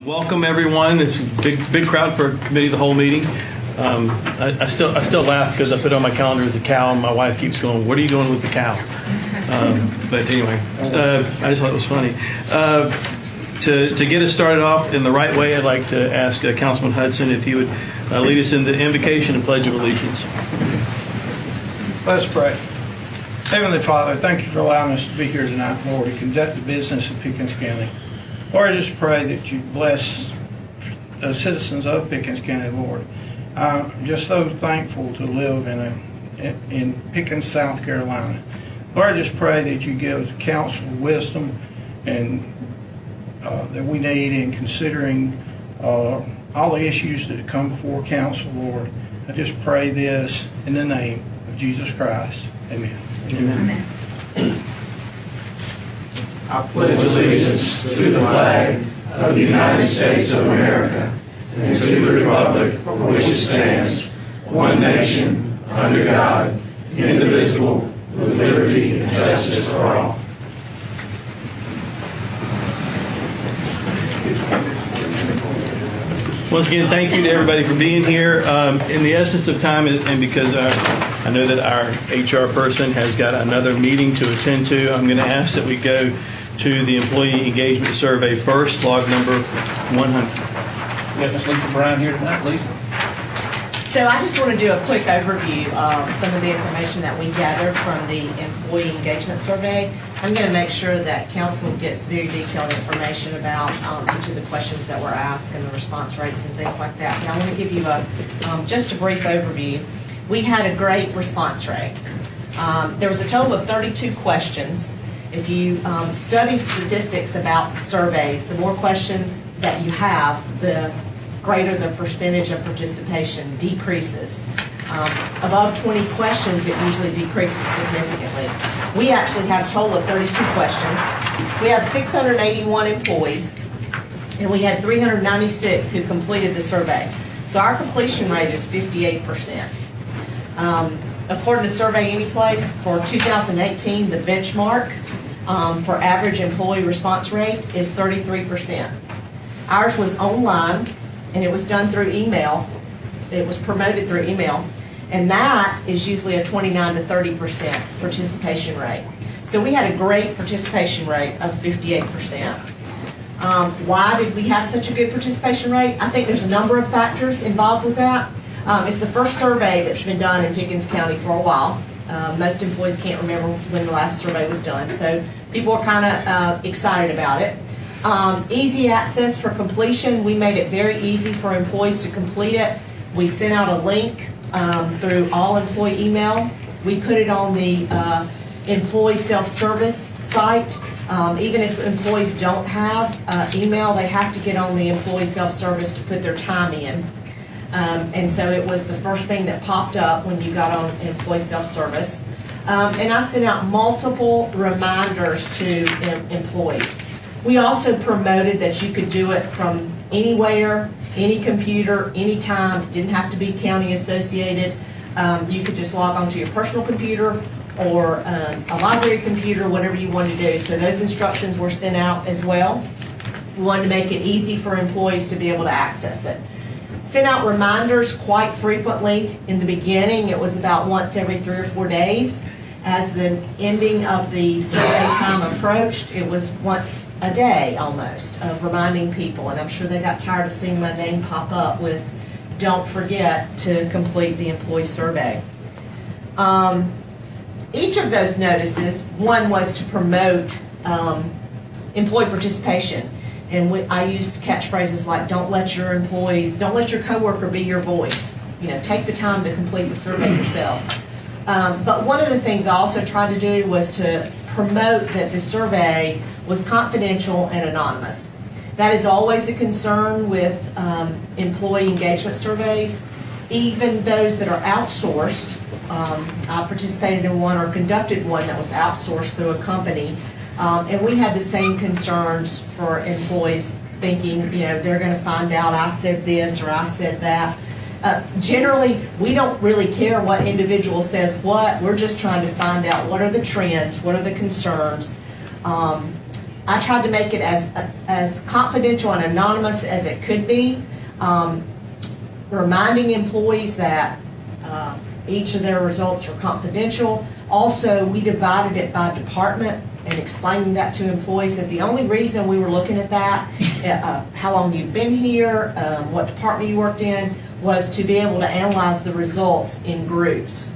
Welcome everyone. It's a big crowd for a committee of the whole meeting. I still laugh because I put on my calendar as a cow, and my wife keeps going, "What are you doing with the cow?" But anyway, I just thought it was funny. To get us started off in the right way, I'd like to ask Councilman Hudson if he would lead us in the invocation and pledge of allegiance. Let's pray. Heavenly Father, thank you for allowing us to be here tonight, Lord, to conduct the business of Pickens County. Lord, I just pray that you bless the citizens of Pickens County, Lord. I'm just so thankful to live in Pickens, South Carolina. Lord, I just pray that you give counsel, wisdom, and that we need in considering all the issues that come before council, Lord. I just pray this in the name of Jesus Christ. Amen. Amen. I pledge allegiance to the flag of the United States of America and to the republic for which it stands, one nation, under God, indivisible, with liberty and justice for all. Once again, thank you to everybody for being here. In the essence of time, and because I know that our HR person has got another meeting to attend to, I'm going to ask that we go to the employee engagement survey first, log number 100. We got Ms. Lisa Brown here tonight. Lisa. So I just want to do a quick overview of some of the information that we gathered from the employee engagement survey. I'm going to make sure that council gets very detailed information about each of the questions that were asked and the response rates and things like that. But I want to give you just a brief overview. We had a great response rate. There was a total of 32 questions. If you study statistics about surveys, the more questions that you have, the greater the percentage of participation decreases. Above 20 questions, it usually decreases significantly. We actually had a total of 32 questions. We have 681 employees, and we had 396 who completed the survey. So our completion rate is 58%. According to Survey Anyplace, for 2018, the benchmark for average employee response rate is 33%. Ours was online, and it was done through email. It was promoted through email, and that is usually a 29 to 30% participation rate. So we had a great participation rate of 58%. Why did we have such a good participation rate? I think there's a number of factors involved with that. It's the first survey that's been done in Pickens County for a while. Most employees can't remember when the last survey was done, so people are kind of excited about it. Easy access for completion. We made it very easy for employees to complete it. We sent out a link through all employee email. We put it on the employee self-service site. Even if employees don't have email, they have to get on the employee self-service to put their time in. And so it was the first thing that popped up when you got on employee self-service. And I sent out multiple reminders to employees. We also promoted that you could do it from anywhere, any computer, anytime. It didn't have to be county associated. You could just log onto your personal computer or a library computer, whatever you wanted to do. So those instructions were sent out as well. We wanted to make it easy for employees to be able to access it. Sent out reminders quite frequently. In the beginning, it was about once every 3 or 4 days. As the ending of the survey time approached, it was once a day almost of reminding people. And I'm sure they got tired of seeing my name pop up with, "Don't forget to complete the employee survey." Each of those notices, one was to promote employee participation. And I used catchphrases like, don't let your coworker be your voice. You know, take the time to complete the survey yourself. But one of the things I also tried to do was to promote that the survey was confidential and anonymous. That is always a concern with employee engagement surveys, even those that are outsourced. I participated in one or conducted one that was outsourced through a company. And we had the same concerns for employees thinking, you know, they're going to find out I said this or I said that. Generally, we don't really care what individual says what. We're just trying to find out what are the trends, what are the concerns, I tried to make it as confidential and anonymous as it could be, reminding employees that each of their results are confidential. Also, we divided it by department and explaining that to employees that the only reason we were looking at that, how long you've been here, what department you worked in, was to be able to analyze the results in groups.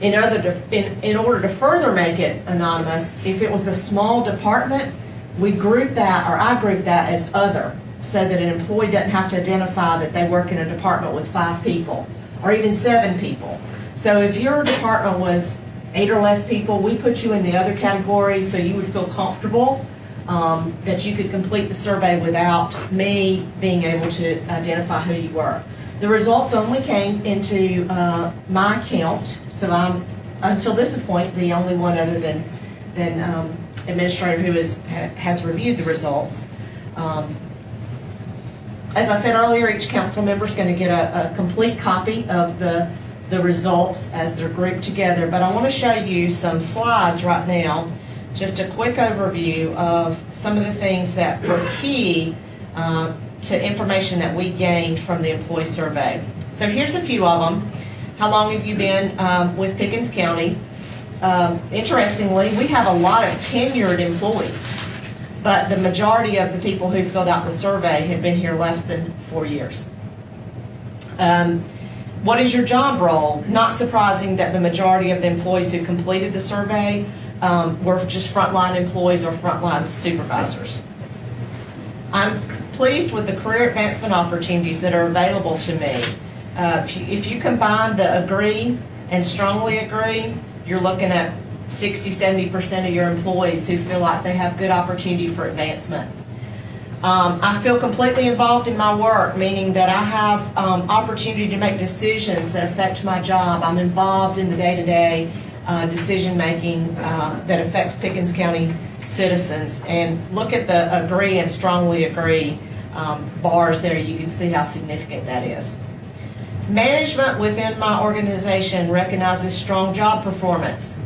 In order to further make it anonymous, if it was a small department, we group that, or I group that as other, so that an employee doesn't have to identify that they work in a department with 5 people, or even 7 people. So if your department was 8 or less people, we put you in the other category so you would feel comfortable that you could complete the survey without me being able to identify who you were. The results only came into my account, so I'm, until this point, the only one other than administrator who has reviewed the results. As I said earlier, each council member is going to get a complete copy of the results as they're grouped together, but I want to show you some slides right now, just a quick overview of some of the things that were key to information that we gained from the employee survey. So here's a few of them. How long have you been with Pickens County? Interestingly, we have a lot of tenured employees, but the majority of the people who filled out the survey had been here less than 4 years. What is your job role? Not surprising that the majority of the employees who completed the survey were just frontline employees or frontline supervisors. I'm pleased with the career advancement opportunities that are available to me. If you combine the agree and strongly agree, you're looking at 60-70% of your employees who feel like they have good opportunity for advancement. I feel completely involved in my work, meaning that I have opportunity to make decisions that affect my job. I'm involved in the day-to-day decision-making that affects Pickens County citizens. And look at the agree and strongly agree bars there. You can see how significant that is. Management within my organization recognizes strong job performance.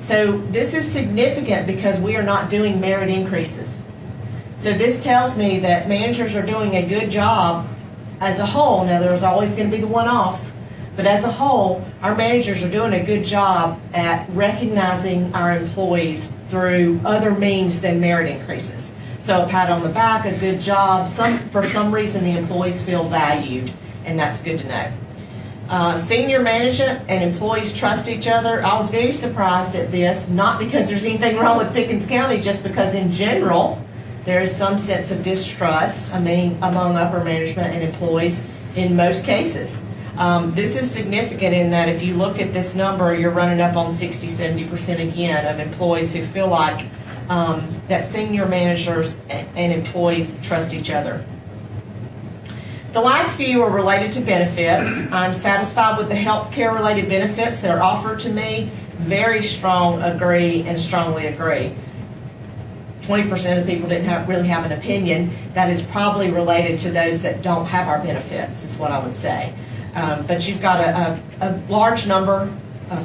So this is significant because we are not doing merit increases. So this tells me that managers are doing a good job as a whole. Now there's always going to be the one-offs, but as a whole, our managers are doing a good job at recognizing our employees through other means than merit increases. So a pat on the back, a good job. For some reason, the employees feel valued, and that's good to know. Senior management and employees trust each other. I was very surprised at this, not because there's anything wrong with Pickens County, just because in general, there is some sense of distrust among upper management and employees in most cases. This is significant in that if you look at this number, you're running up on 60-70% again of employees who feel like that senior managers and employees trust each other. The last few are related to benefits. I'm satisfied with the health care related benefits that are offered to me. Very strong agree and strongly agree. 20% of people didn't really have an opinion. That is probably related to those that don't have our benefits, is what I would say. But you've got a large number,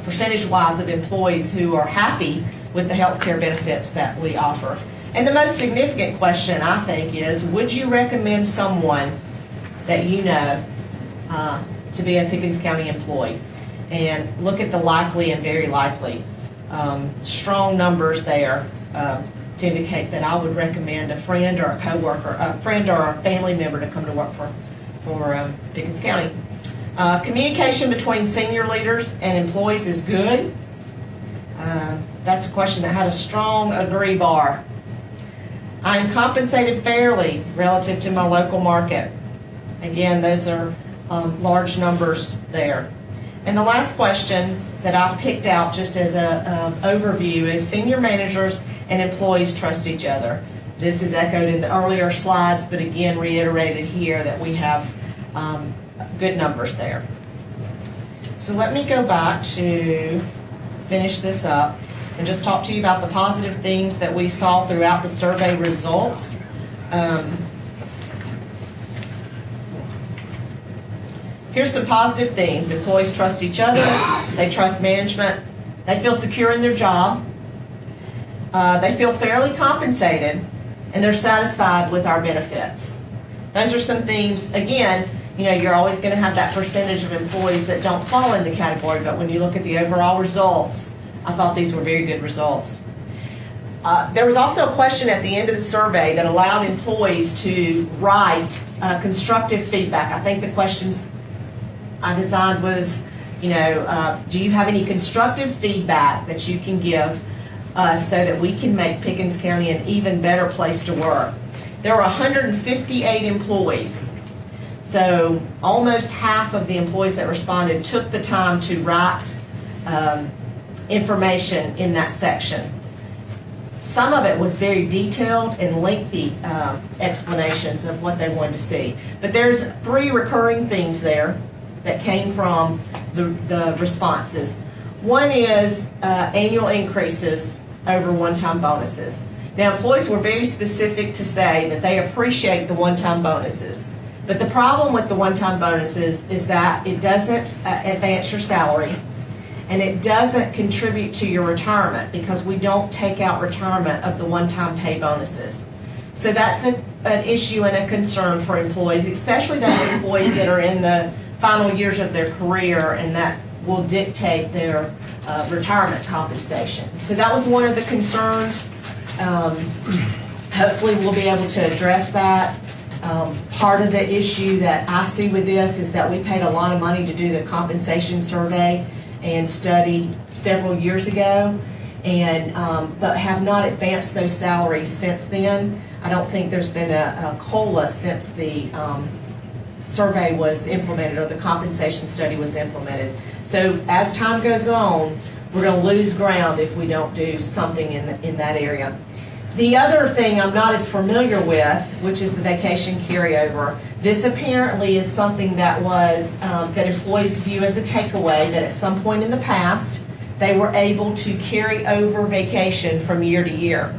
percentage-wise, of employees who are happy with the health care benefits that we offer. And the most significant question, I think, is would you recommend someone that you know to be a Pickens County employee? And look at the likely and very likely. Strong numbers there to indicate that I would recommend a friend or a coworker, a friend or a family member to come to work for Pickens County. Communication between senior leaders and employees is good. That's a question that had a strong agree bar. I am compensated fairly relative to my local market. Again, those are large numbers there. And the last question that I picked out just as an overview is senior managers and employees trust each other. This is echoed in the earlier slides, but again reiterated here that we have good numbers there. So let me go back to finish this up and just talk to you about the positive themes that we saw throughout the survey results. Here's some positive themes. Employees trust each other. They trust management. They feel secure in their job. They feel fairly compensated, and they're satisfied with our benefits. Those are some themes. Again, you're always going to have that percentage of employees that don't fall in the category, but when you look at the overall results, I thought these were very good results. There was also a question at the end of the survey that allowed employees to write constructive feedback. I think the questions I designed was, do you have any constructive feedback that you can give so that we can make Pickens County an even better place to work? There were 158 employees. So almost half of the employees that responded took the time to write information in that section. Some of it was very detailed and lengthy explanations of what they wanted to see. But there's 3 recurring themes there that came from the responses. One is annual increases over one-time bonuses. Now, employees were very specific to say that they appreciate the one-time bonuses. But the problem with the one-time bonuses is that it doesn't advance your salary, and it doesn't contribute to your retirement because we don't take out retirement of the one-time pay bonuses. So that's an issue and a concern for employees, especially those employees that are in the final years of their career, and that will dictate their retirement compensation. So that was one of the concerns. Hopefully we'll be able to address that. Part of the issue that I see with this is that we paid a lot of money to do the compensation survey and study several years ago, and but have not advanced those salaries since then. I don't think there's been a COLA since the survey was implemented or the compensation study was implemented. So as time goes on, we're going to lose ground if we don't do something in that area. The other thing I'm not as familiar with, which is the vacation carryover. This apparently is something that was that employees view as a takeaway, that at some point in the past they were able to carry over vacation from year to year.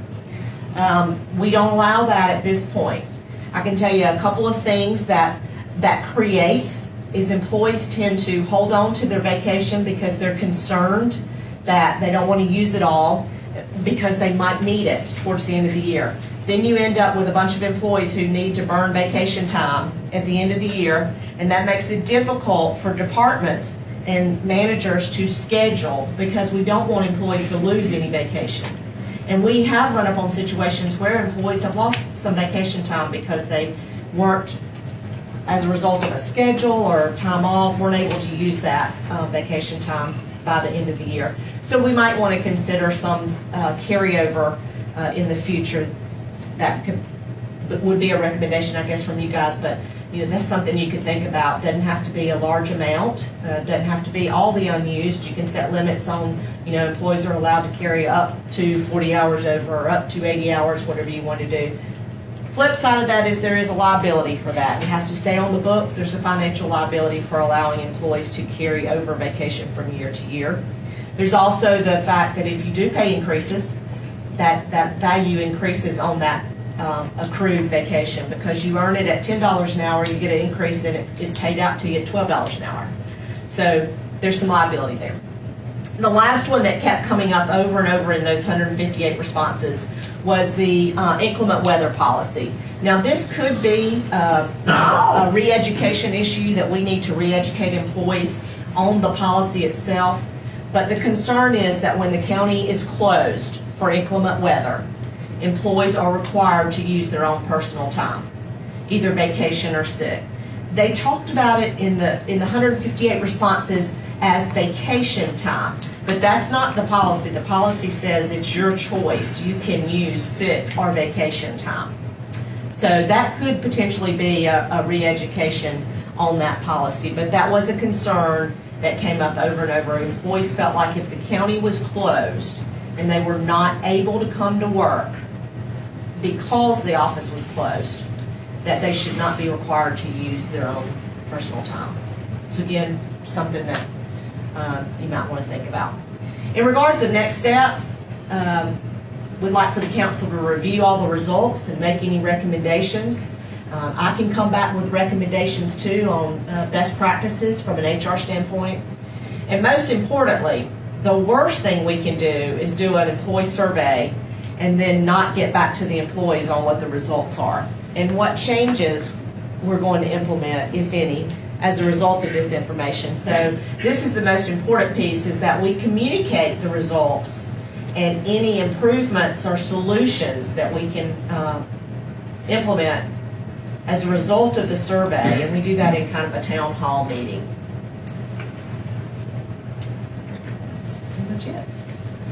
We don't allow that at this point. I can tell you a couple of things that creates is employees tend to hold on to their vacation because they're concerned that they don't want to use it all, because they might need it towards the end of the year. Then you end up with a bunch of employees who need to burn vacation time at the end of the year, and that makes it difficult for departments and managers to schedule, because we don't want employees to lose any vacation. And we have run up on situations where employees have lost some vacation time because they weren't, as a result of a schedule or time off, weren't able to use that vacation time by the end of the year. So we might want to consider some carryover in the future. That would be a recommendation, I guess, from you guys, but that's something you could think about. Doesn't have to be a large amount, doesn't have to be all the unused. You can set limits on, employees are allowed to carry up to 40 hours over or up to 80 hours, whatever you want to do. Flip side of that is there is a liability for that. It has to stay on the books. There's a financial liability for allowing employees to carry over vacation from year to year. There's also the fact that if you do pay increases, that value increases on that accrued vacation, because you earn it at $10 an hour, you get an increase and it is paid out to you at $12 an hour. So there's some liability there. The last one that kept coming up over and over in those 158 responses was the inclement weather policy. Now this could be a re-education issue, that we need to re-educate employees on the policy itself. But the concern is that when the county is closed for inclement weather, employees are required to use their own personal time, either vacation or sick. They talked about it in the 158 responses as vacation time, but that's not the policy. The policy says it's your choice. You can use sick or vacation time. So that could potentially be a re-education on that policy, but that was a concern that came up over and over. Employees felt like if the county was closed and they were not able to come to work because the office was closed, that they should not be required to use their own personal time. So again, something that you might want to think about. In regards to next steps, we'd like for the council to review all the results and make any recommendations. I can come back with recommendations too on best practices from an HR standpoint. And most importantly, the worst thing we can do is do an employee survey and then not get back to the employees on what the results are and what changes we're going to implement, if any, as a result of this information. So this is the most important piece, is that we communicate the results and any improvements or solutions that we can implement as a result of the survey, and we do that in kind of a town hall meeting. That's pretty much it.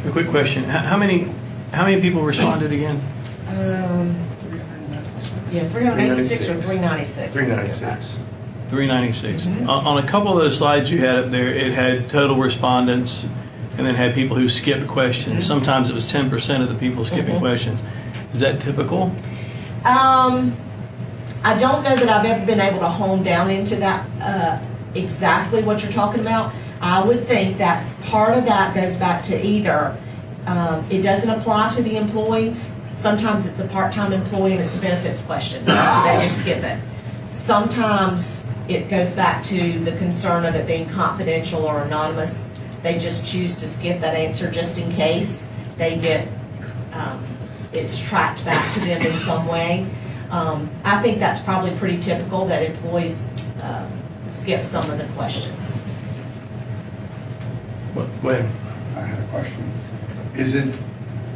A quick question. How many people responded again? Yeah, 386 or 396. 396. 396. Mhm. On a couple of those slides you had up there, it had total respondents and then had people who skipped questions. Sometimes it was 10% of the people skipping questions. Is that typical? I don't know that I've ever been able to hone down into that, exactly what you're talking about. I would think that part of that goes back to either, it doesn't apply to the employee. Sometimes it's a part-time employee and it's a benefits question, so they just skip it. Sometimes it goes back to the concern of it being confidential or anonymous. They just choose to skip that answer just in case they get, it's tracked back to them in some way. I think that's probably pretty typical, that employees skip some of the questions. Go ahead. I had a question. Is it,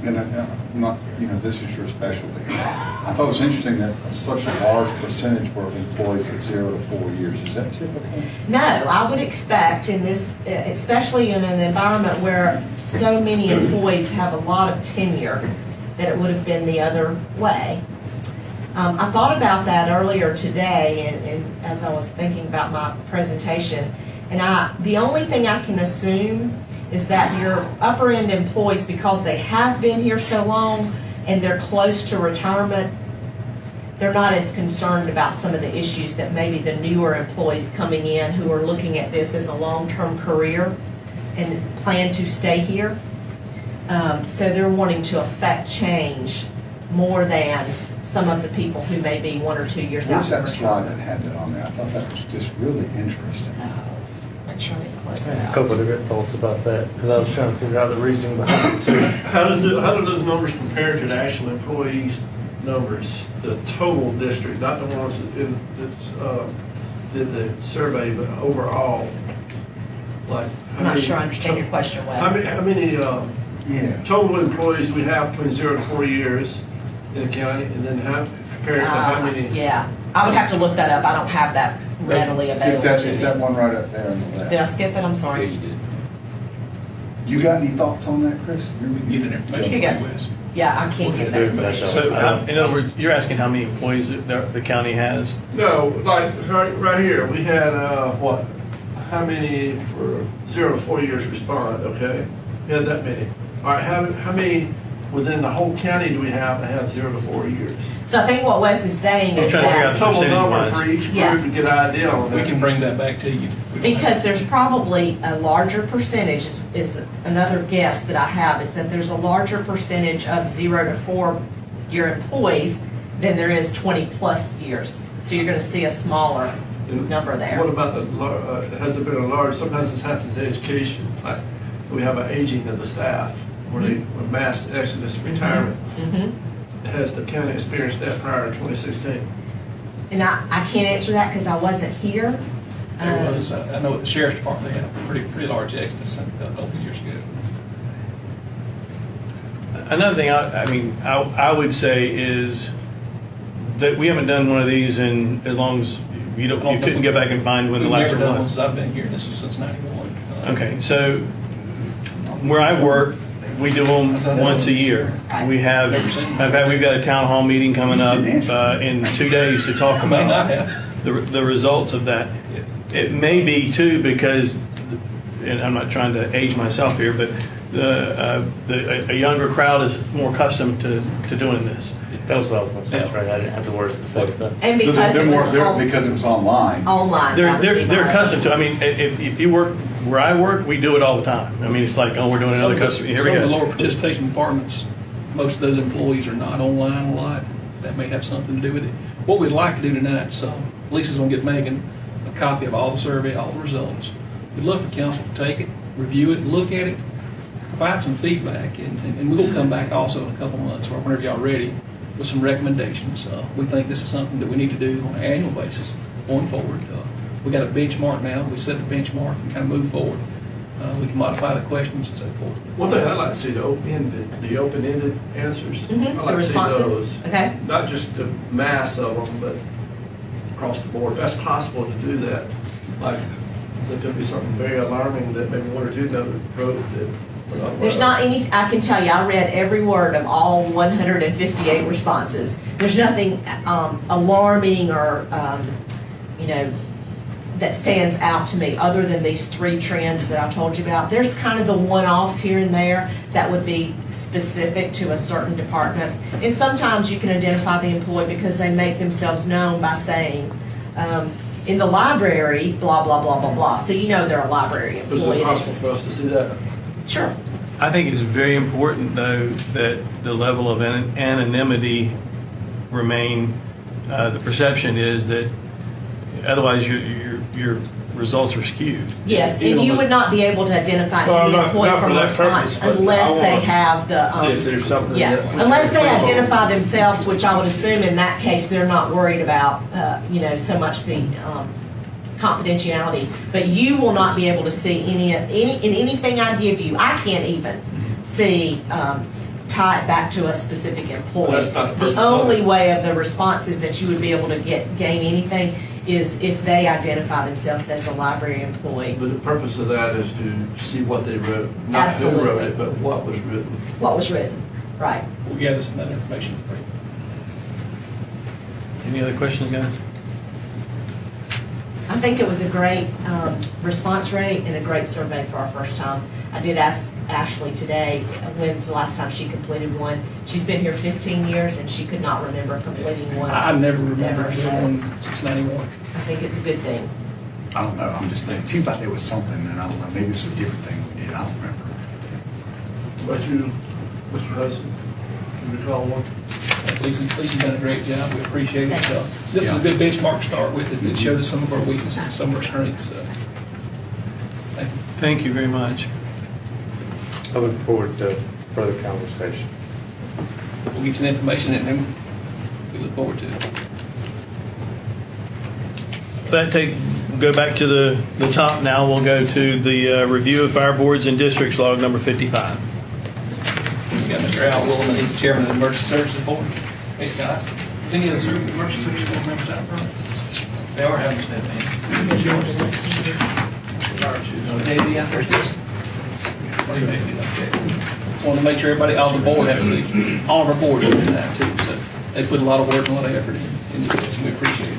and not, this is your specialty. I thought it was interesting that such a large percentage were employees at 0 to 4 years. Is that typical? No, I would expect in this, especially in an environment where so many employees have a lot of tenure, that it would have been the other way. I thought about that earlier today, and as I was thinking about my presentation, and the only thing I can assume is that your upper end employees, because they have been here so long and they're close to retirement, they're not as concerned about some of the issues that maybe the newer employees coming in who are looking at this as a long-term career and plan to stay here. So they're wanting to affect change more than some of the people who may be 1 or 2 years out Where's from that slide that retirement. had that on there? I thought that was just really interesting. Let's make sure I didn't close I that had a out. couple of different thoughts about that, because I was trying to figure out the reasoning behind it too. How do those numbers compare to the actual employees' numbers? The total district, not the ones that did the survey, but overall, like. I'm not sure I understand your question, How Wes. many Yeah. total employees do we have between 0 to 4 years in the county, and then compare it to how many? Yeah, I would have to look that up. I don't have that readily available to Is that me. one right up there on the Did I left? skip it? I'm sorry. You got any thoughts on that, Chris? Get an information. You got it. Yeah, I can't get that information. So, in other words, you're asking how many employees the county has? No, like, right here, we had, what? How many for 0 to 4 years respond, okay? We had that many. All right, how many within the whole county do we have that have 0 to 4 years? So I think what Wes is saying I'm is trying to figure out that, Total number percentage-wise. for each Yeah. group to get an idea on that. We can bring that back to you. because there's probably a larger percentage, is another guess that I have, is that there's a larger percentage of 0 to 4 year employees than there is 20 plus years. So you're going to see a smaller number there. What about has there been a large, sometimes this happens in education, like, we have an aging of the staff, where they, a mass exodus retirement. Mhm. Has the county experienced that prior to 2016? And I can't answer that because I wasn't here. There was, I know at the sheriff's department, they had a pretty large exodus a couple of years ago. Another thing I would say is that we haven't done one of these in as long as you couldn't go back and find when the We've last never one done one was. since I've been here, this is since '91. Okay, so where I work, we do them once a year. We have, in fact, we've got a town hall meeting coming up in 2 days to talk I may not about have. the results of that. It may be too because, and I'm not trying to age myself here, but a younger crowd is more accustomed to doing this. That was what I was going to say, right? I didn't have the words to say that. And So because they're it was more, because it was online. online. that would be They're my- accustomed to. I mean, if you work where I work, we do it all the time. I mean, it's like, oh, we're doing another customer. Here we Some of the go. lower participation departments, most of those employees are not online a lot. That may have something to do with it. What we'd like to do tonight, so Lisa's going to get Megan a copy of all the survey, all the results. We'd love for council to take it, review it, look at it, provide some feedback, and we'll come back also in a couple months, or whenever y'all ready, with some recommendations. We think this is something that we need to do on an annual basis going forward. We got a benchmark now. We set the benchmark and kind of move forward. We can modify the questions and so forth. One thing I'd like to see, the open-ended answers. Mhm, I'd the like to see responses. those. Okay. Not just the mass of them, but across the board. If that's possible to do that, like, is there going to be something very alarming that maybe one or two wrote that we're not aware There's of? not any, I can tell you, I read every word of all 158 responses. There's nothing alarming or, that stands out to me other than these 3 trends that I told you about. There's kind of the one-offs here and there that would be specific to a certain department. And sometimes you can identify the employee because they make themselves known by saying, in the library, blah, blah, blah, blah, blah. So you know they're a library Is employee. it possible for us to see that? Sure. I think it's very important, though, that the level of anonymity remain. The perception is that otherwise your results are skewed. Yes, Even and you with- would not be able to identify Well, any not- employee not for from a that response purpose, but I unless they wanna have the, See if there's something yeah, that. unless they identify themselves, which I would assume in that case, they're not worried about, so much the confidentiality. But you will not be able to see in anything I give you, I can't even see, tie it back to a specific employee. Well, that's not the The purpose of only it. way of the responses that you would be able to gain anything is if they identify themselves as a library employee. But the purpose of that is to see what they wrote, not who wrote Absolutely. it, but what was written. What was written, right. We'll gather some of that information for you. Any other questions, guys? I think it was a great response rate and a great survey for our first time. I did ask Ashley today, when's the last time she completed one? She's been here 15 years and she could not remember completing one. I never remember Never, doing so one since '91. I think it's a good thing. I don't know, I'm just thinking, it seems like there was something, and I don't know, maybe it was a different thing we did, I don't remember. But you, Mr. Hudson, can you recall one? Lisa's done a great job. We appreciate it. So this is a good benchmark to start with. It showed us some of our weaknesses and some of our strengths. So thank you. Thank you very much. I look forward to further conversation. We'll get you the information and then we look forward to it. Go back to the top now. We'll go to the review of fire boards and districts log number 55. We got Mr. Al Willman, he's the chairman of the Emergency Services Board. Hey, Scott. Is any of the Emergency Services Board members out front? They are having stepped in. What's yours? JD out there, just. What do you make it up there? Want to make sure everybody, all the board has to, all of our boards are doing that too. So they put a lot of work and a lot of effort into this, and we appreciate it.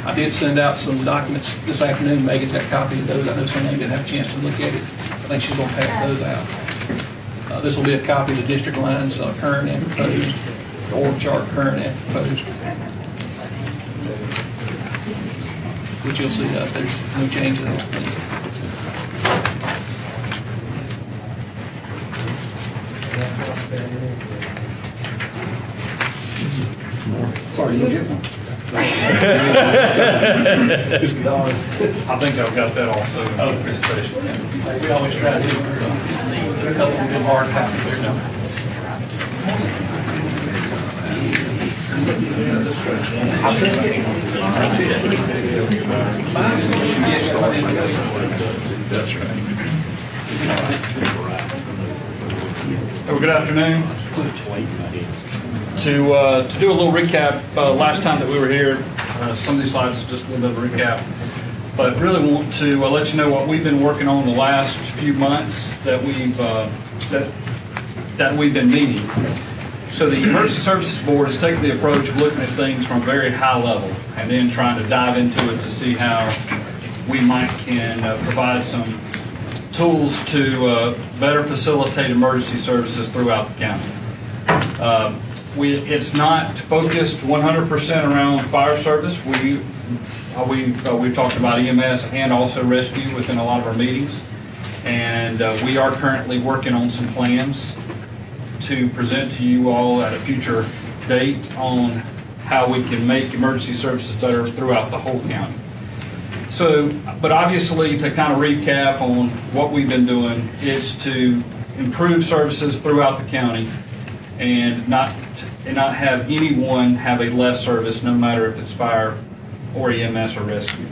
I did send out some documents this afternoon. Megan's got a copy of those. I know some of you didn't have a chance to look at it. I think she's going to pass those out. This will be a copy of the district lines, current and proposed, the org chart, current and proposed. Which you'll see, there's no change in those things. Sorry, you get one. I think I've got that also in the presentation. We always try to do, a couple of good hard copies there now. That's right. Well, good afternoon. To do a little recap, last time that we were here, some of these slides are just a little bit of a recap, but really want to let you know what we've been working on the last few months that we've been meeting. So the Emergency Services Board has taken the approach of looking at things from a very high level and then trying to dive into it to see how we can provide some tools to better facilitate emergency services throughout the county. It's not focused 100% around fire service. We've talked about EMS and also rescue within a lot of our meetings, and we are currently working on some plans to present to you all at a future date on how we can make emergency services better throughout the whole county. But obviously, to kind of recap on what we've been doing, is to improve services throughout the county and not have anyone have a less service, no matter if it's fire or EMS or rescue.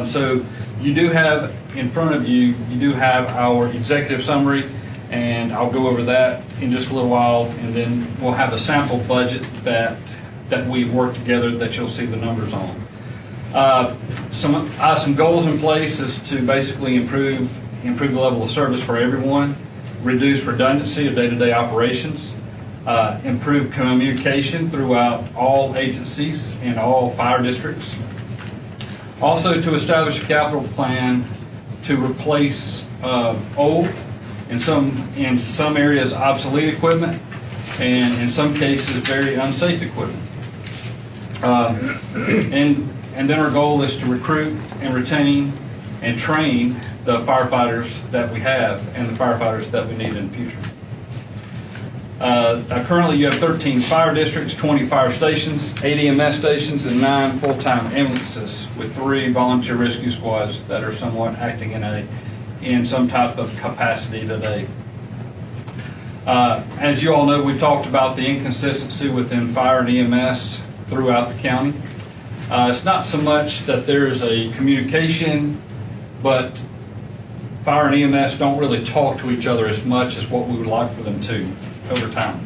So you do have in front of you, you do have our executive summary, and I'll go over that in just a little while, and then we'll have a sample budget that we've worked together that you'll see the numbers on. Some goals in place is to basically improve the level of service for everyone, reduce redundancy of day-to-day operations, improve communication throughout all agencies and all fire districts. Also, to establish a capital plan to replace old, in some areas obsolete equipment, and in some cases very unsafe equipment. And then our goal is to recruit and retain and train the firefighters that we have and the firefighters that we need in the future. Currently, you have 13 fire districts, 20 fire stations, 8 EMS stations, and 9 full-time ambulances, with 3 volunteer rescue squads that are somewhat acting in some type of capacity today. As you all know, we talked about the inconsistency within fire and EMS throughout the county. It's not so much that there's a communication, but fire and EMS don't really talk to each other as much as what we would like for them to over time.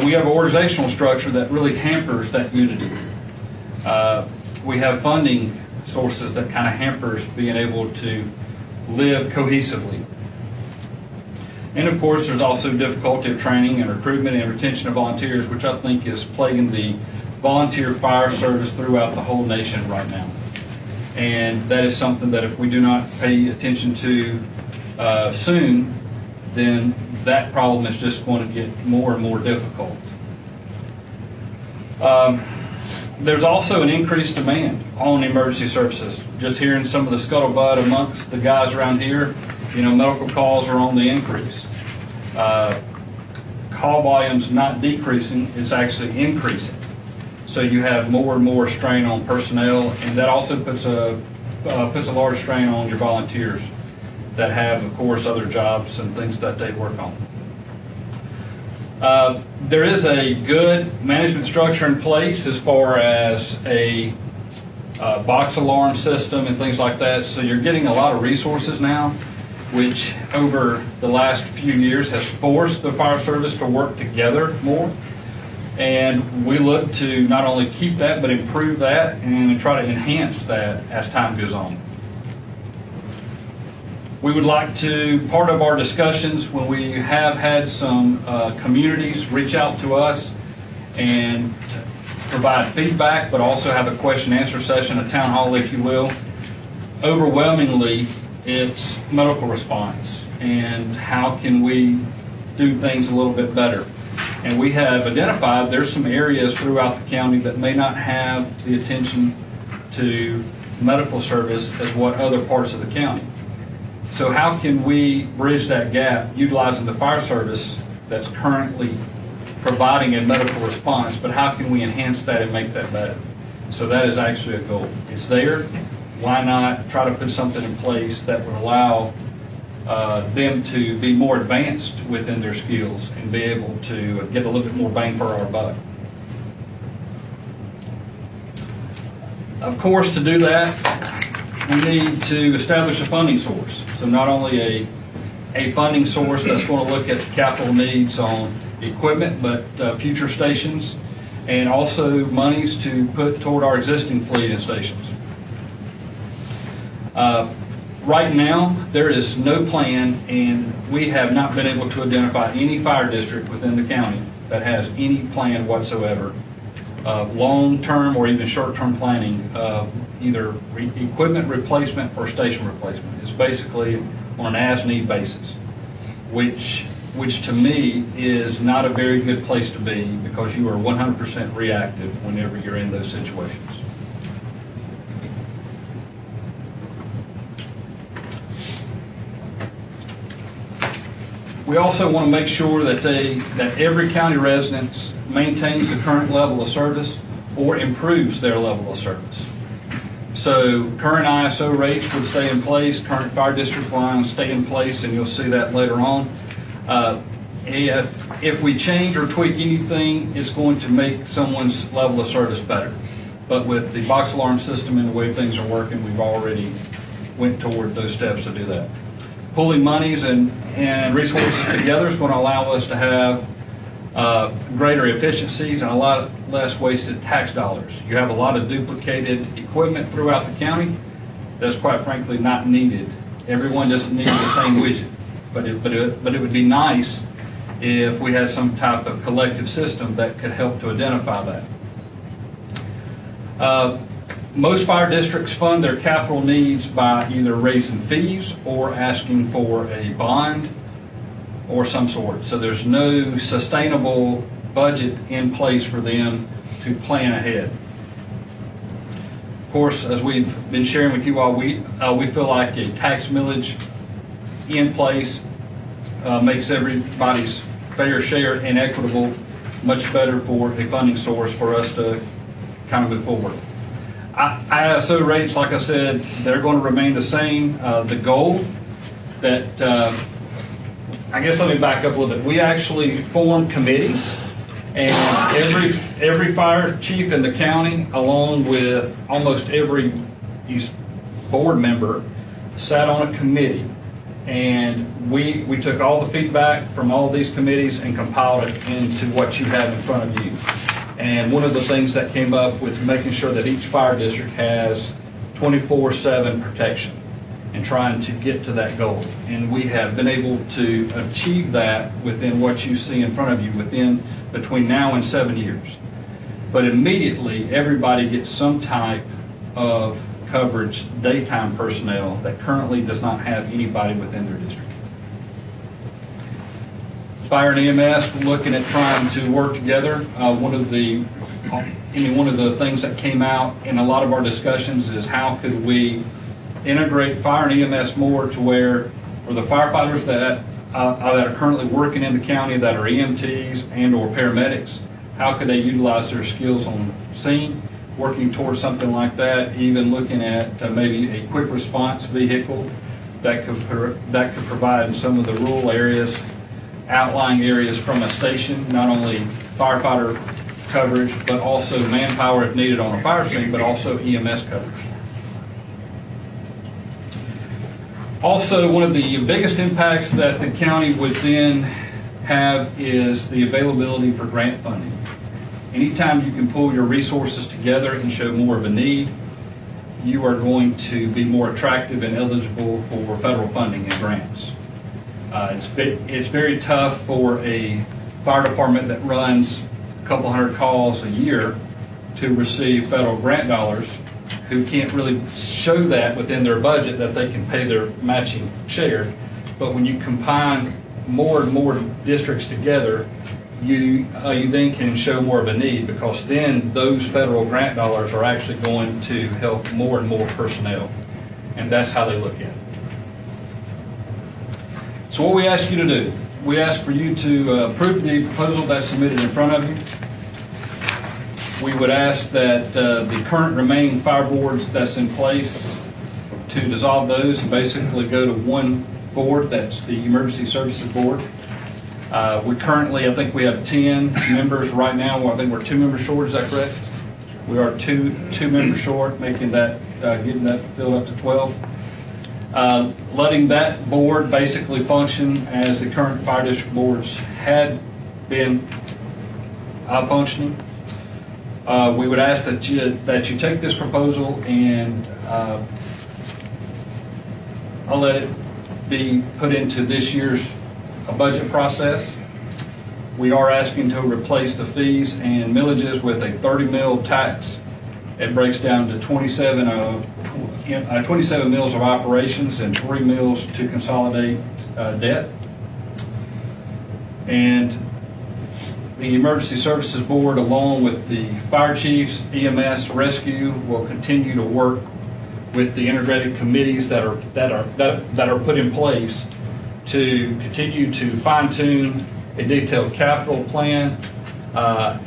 We have an organizational structure that really hampers that unity. We have funding sources that kind of hampers being able to live cohesively. And of course, there's also difficulty of training and recruitment and retention of volunteers, which I think is plaguing the volunteer fire service throughout the whole nation right now. And that is something that if we do not pay attention to soon, then that problem is just going to get more and more difficult. There's also an increased demand on emergency services. Just hearing some of the scuttlebutt amongst the guys around here, medical calls are on the increase. Call volume's not decreasing, it's actually increasing. So you have more and more strain on personnel, and that also puts a large strain on your volunteers that have, of course, other jobs and things that they work on. There is a good management structure in place as far as a box alarm system and things like that. So you're getting a lot of resources now, which over the last few years has forced the fire service to work together more. And we look to not only keep that, but improve that and try to enhance that as time goes on. We would like to, part of our discussions when we have had some communities reach out to us and provide feedback, but also have a question and answer session, a town hall, if you will. Overwhelmingly, it's medical response and how can we do things a little bit better. And we have identified there's some areas throughout the county that may not have the attention to medical service as what other parts of the county. So how can we bridge that gap utilizing the fire service that's currently providing a medical response, but how can we enhance that and make that better? So that is actually a goal. It's there. Why not try to put something in place that would allow them to be more advanced within their skills and be able to get a little bit more bang for our buck. Of course, to do that, we need to establish a funding source. So not only a funding source that's going to look at capital needs on equipment, but future stations, and also monies to put toward our existing fleet and stations. Right now, there is no plan, and we have not been able to identify any fire district within the county that has any plan whatsoever of long-term or even short-term planning of either equipment replacement or station replacement. It's basically on an as-need basis, which to me is not a very good place to be because you are 100% reactive whenever you're in those situations. We also want to make sure that every county resident maintains the current level of service or improves their level of service. So current ISO rates would stay in place, current fire district lines stay in place, and you'll see that later on. If we change or tweak anything, it's going to make someone's level of service better. But with the box alarm system and the way things are working, we've already went toward those steps to do that. Pulling monies and resources together is going to allow us to have greater efficiencies and a lot less wasted tax dollars. You have a lot of duplicated equipment throughout the county that's quite frankly not needed. Everyone doesn't need the same widget, but it would be nice if we had some type of collective system that could help to identify that. Most fire districts fund their capital needs by either raising fees or asking for a bond or some sort. So there's no sustainable budget in place for them to plan ahead. Of course, as we've been sharing with you all, we feel like a tax millage in place makes everybody's fair share and equitable much better for a funding source for us to kind of move forward. ISO rates, like I said, they're going to remain the same. The goal that, I guess let me back up a little bit. We actually formed committees, and every fire chief in the county, along with almost every board member, sat on a committee. And we took all the feedback from all of these committees and compiled it into what you have in front of you. And one of the things that came up was making sure that each fire district has 24/7 protection and trying to get to that goal. And we have been able to achieve that within what you see in front of you between now and 7 years. But immediately, everybody gets some type of coverage, daytime personnel, that currently does not have anybody within their district. Fire and EMS, we're looking at trying to work together. One of the things that came out in a lot of our discussions is how could we integrate fire and EMS more to where for the firefighters that are currently working in the county that are EMTs and or paramedics, how could they utilize their skills on scene, working towards something like that, even looking at maybe a quick response vehicle that could provide in some of the rural areas, outlying areas from a station, not only firefighter coverage, but also manpower if needed on a fire scene, but also EMS coverage. Also, one of the biggest impacts that the county would then have is the availability for grant funding. Anytime you can pull your resources together and show more of a need, you are going to be more attractive and eligible for federal funding and grants. It's very tough for a fire department that runs a couple hundred calls a year to receive federal grant dollars who can't really show that within their budget that they can pay their matching share. But when you combine more and more districts together, you then can show more of a need, because then those federal grant dollars are actually going to help more and more personnel. And that's how they look at it. So what we ask you to do, we ask for you to approve the proposal that's submitted in front of you. We would ask that the current remaining fire boards that's in place, to dissolve those and basically go to one board, that's the Emergency Services Board. We currently, I think we have 10 members right now. I think we're 2 members short, is that correct? We are two members short, making that, getting that filled up to 12. Letting that board basically function as the current fire district boards had been functioning. We would ask that you take this proposal and I'll let it be put into this year's budget process. We are asking to replace the fees and millages with a 30 mil tax. It breaks down to 27 mills of operations and 3 mills to consolidate debt. And the Emergency Services Board, along with the fire chiefs, EMS, rescue, will continue to work with the integrated committees that are put in place to continue to fine-tune a detailed capital plan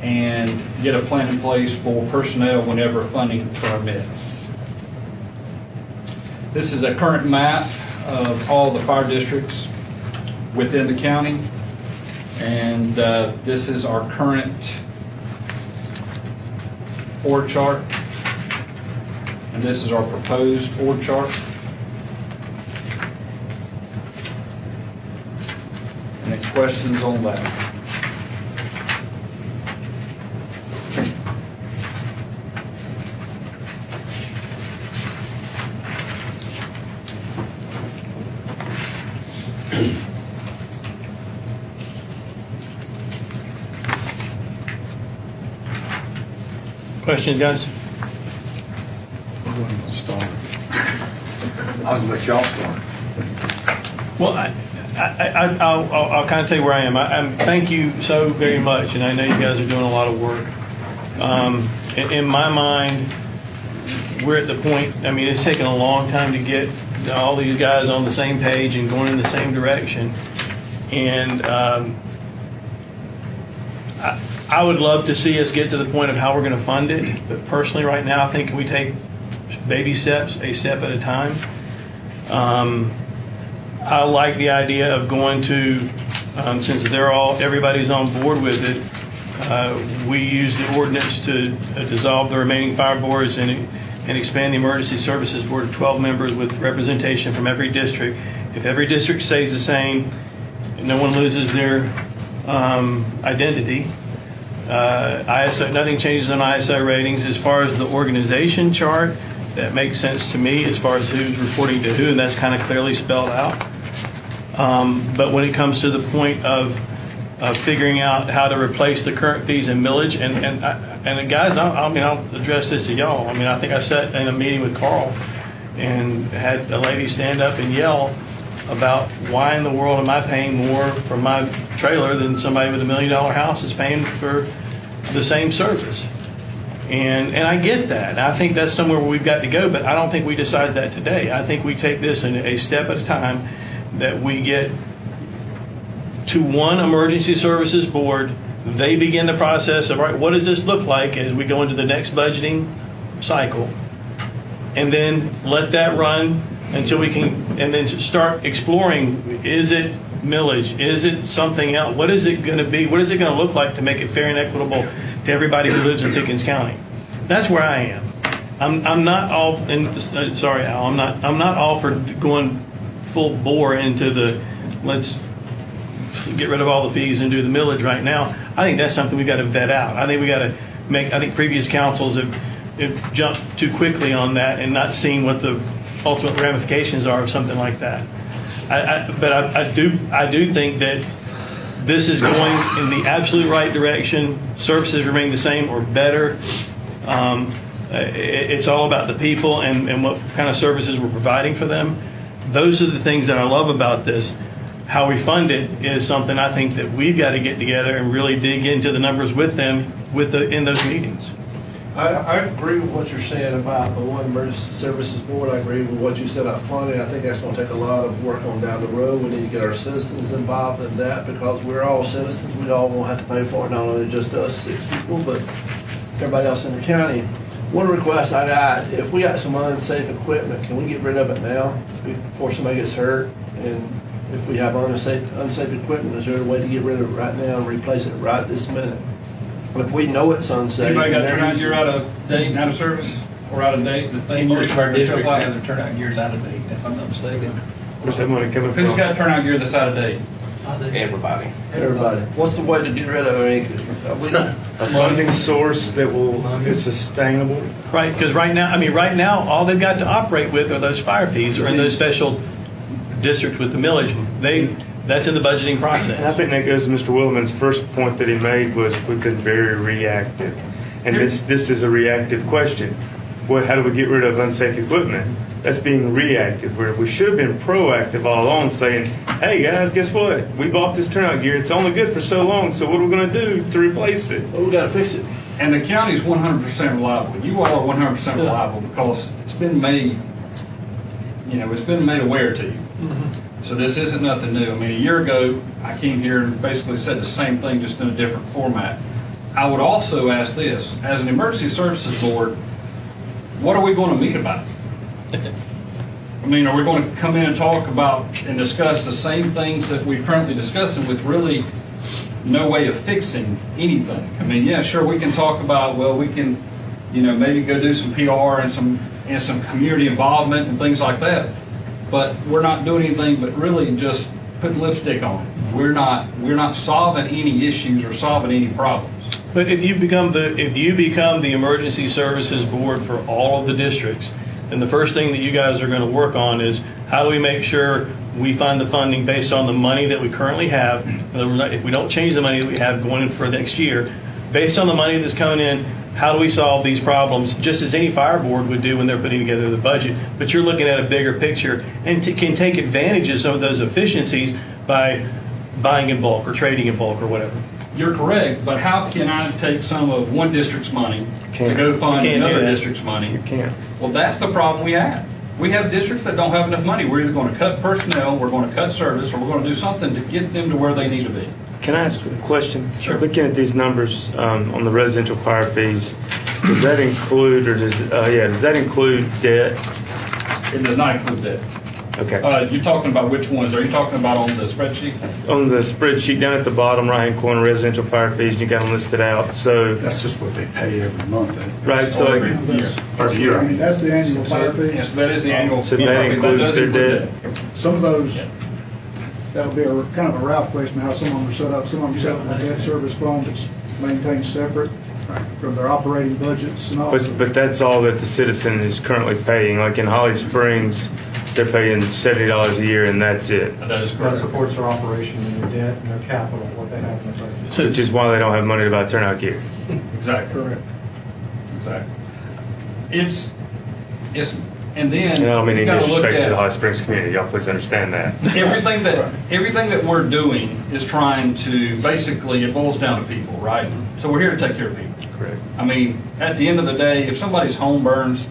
and get a plan in place for personnel whenever funding permits. This is a current map of all the fire districts within the county. And this is our current org chart. And this is our proposed org chart. Any questions on that? Questions, guys? I wasn't gonna start. I was gonna let y'all start. Well, I'll kind of tell you where I am. Thank you so very much, and I know you guys are doing a lot of work. In my mind, we're at the point, I mean, it's taken a long time to get all these guys on the same page and going in the same direction. And I would love to see us get to the point of how we're going to fund it. But personally, right now, I think we take baby steps, a step at a time. I like the idea of going to, since everybody's on board with it, we use the ordinance to dissolve the remaining fire boards and expand the emergency services board to 12 members with representation from every district. If every district stays the same, no one loses their identity. ISO, nothing changes on ISO ratings. As far as the organization chart, that makes sense to me as far as who's reporting to who, and that's kind of clearly spelled out. But when it comes to the point of figuring out how to replace the current fees and millage, and guys, I'll address this to y'all. I mean, I think I sat in a meeting with Carl and had a lady stand up and yell about why in the world am I paying more for my trailer than somebody with $1 million house is paying for the same service. And I get that. I think that's somewhere where we've got to go, but I don't think we decide that today. I think we take this in a step at a time, that we get to one emergency services board. They begin the process of, all right, what does this look like as we go into the next budgeting cycle? And then let that run until we can, and then start exploring, is it millage? Is it something else? What is it going to be? What is it going to look like to make it fair and equitable to everybody who lives in Pickens County? That's where I am. I'm not all, and sorry, Al, I'm not all for going full bore into the let's get rid of all the fees and do the millage right now. I think that's something we've got to vet out. I think we got to make. I think previous councils have jumped too quickly on that and not seen what the ultimate ramifications are of something like that. But I do think that this is going in the absolute right direction. Services remain the same or better. It's all about the people and what kind of services we're providing for them. Those are the things that I love about this. How we fund it is something I think that we've got to get together and really dig into the numbers with them in those meetings. I agree with what you're saying about the one emergency services board. I agree with what you said about funding. I think that's going to take a lot of work on down the road. We need to get our citizens involved in that, because we're all citizens. We all won't have to pay for it, not only just us 6 people, but everybody else in the county. One request I got, if we got some unsafe equipment, can we get rid of it now before somebody gets hurt? And if we have unsafe equipment, is there a way to get rid of it right now and replace it right this minute? If we know it's unsafe. Anybody got turnout gear out of date and out of service, or out of date? Most of our districts have their turnout gears out of date, if I'm not mistaken. Where's that money coming from? Who's got turnout gear that's out of date? Everybody. What's the way to get rid of it? A funding source that is sustainable. Right, because right now, all they've got to operate with are those fire fees, or in those special districts with the millage. That's in the budgeting process. And I think that goes to Mr. Williman's first point that he made, was we've been very reactive. And this is a reactive question. How do we get rid of unsafe equipment? That's being reactive, where we should have been proactive all along, saying, hey guys, guess what? We bought this turnout gear. It's only good for so long, so what are we going to do to replace it? Well, we got to fix it. And the county is 100% reliable. You all are 100% reliable because it's been made, it's been made aware to you. Mm-hmm. So this isn't nothing new. I mean, a year ago, I came here and basically said the same thing, just in a different format. I would also ask this, as an emergency services board, what are we going to meet about? I mean, are we going to come in and talk about and discuss the same things that we're currently discussing with really no way of fixing anything? I mean, yeah, sure, we can talk about, well, we can, maybe go do some PR and some community involvement and things like that. But we're not doing anything but really just putting lipstick on it. We're not solving any issues or solving any problems. But if you become the emergency services board for all of the districts, then the first thing that you guys are going to work on is how do we make sure we find the funding based on the money that we currently have. In other words, if we don't change the money that we have going in for next year, based on the money that's coming in, how do we solve these problems, just as any fire board would do when they're putting together the budget? But you're looking at a bigger picture and can take advantage of some of those efficiencies by buying in bulk or trading in bulk or whatever. You're correct, but how can I take some of one district's money to Can't. go fund You can't do another that. district's money? You can't. Well, that's the problem we have. We have districts that don't have enough money. We're either going to cut personnel, we're going to cut service, or we're going to do something to get them to where they need to be. Can I ask a question? Sure. Looking at these numbers on the residential fire fees, does that include, or does that include debt? It does not include that. Okay. You're talking about which ones? Are you talking about on the spreadsheet? On the spreadsheet down at the bottom right-hand corner, residential fire fees, you got them listed out. So, That's just what they pay every month. right, so Or every year. Per year, I mean. That's the annual fire Yes, fees. that is the annual. So that fee. includes does their include debt? that. Some of those, that'll be kind of a Ralph question, how some of them are set up. Some of them set up in a debt service fund that's maintained separate from their operating budgets and all. but that's all that the citizen is currently paying. Like in Holly Springs, they're paying $70 a year and that's it. That is That correct. supports their operation and their debt and their capital, what they have in their budget. So Which is why they don't have money to buy turnout gear. Exactly. Correct. Exactly. It's, and then. And I don't mean you any gotta look disrespect to the at- Holly Springs community. Y'all please understand that. Everything that we're doing is trying to, basically, it boils down to people, right? So we're here to take care of people. Correct. I mean, at the end of the day, if somebody's home burns,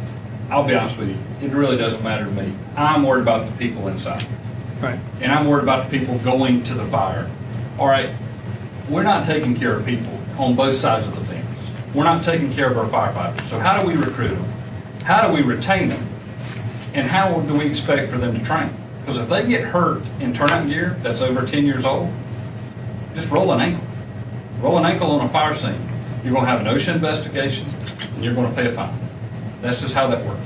I'll be honest with you, it really doesn't matter to me. I'm worried about the people inside. right. And I'm worried about the people going to the fire. All right, we're not taking care of people on both sides of the fence. We're not taking care of our firefighters. So how do we recruit them? How do we retain them? And how do we expect for them to train? Because if they get hurt in turnout gear that's over 10 years old, just roll an ankle. Roll an ankle on a fire scene. You're going to have an OSHA investigation, and you're going to pay a fine. That's just how that works.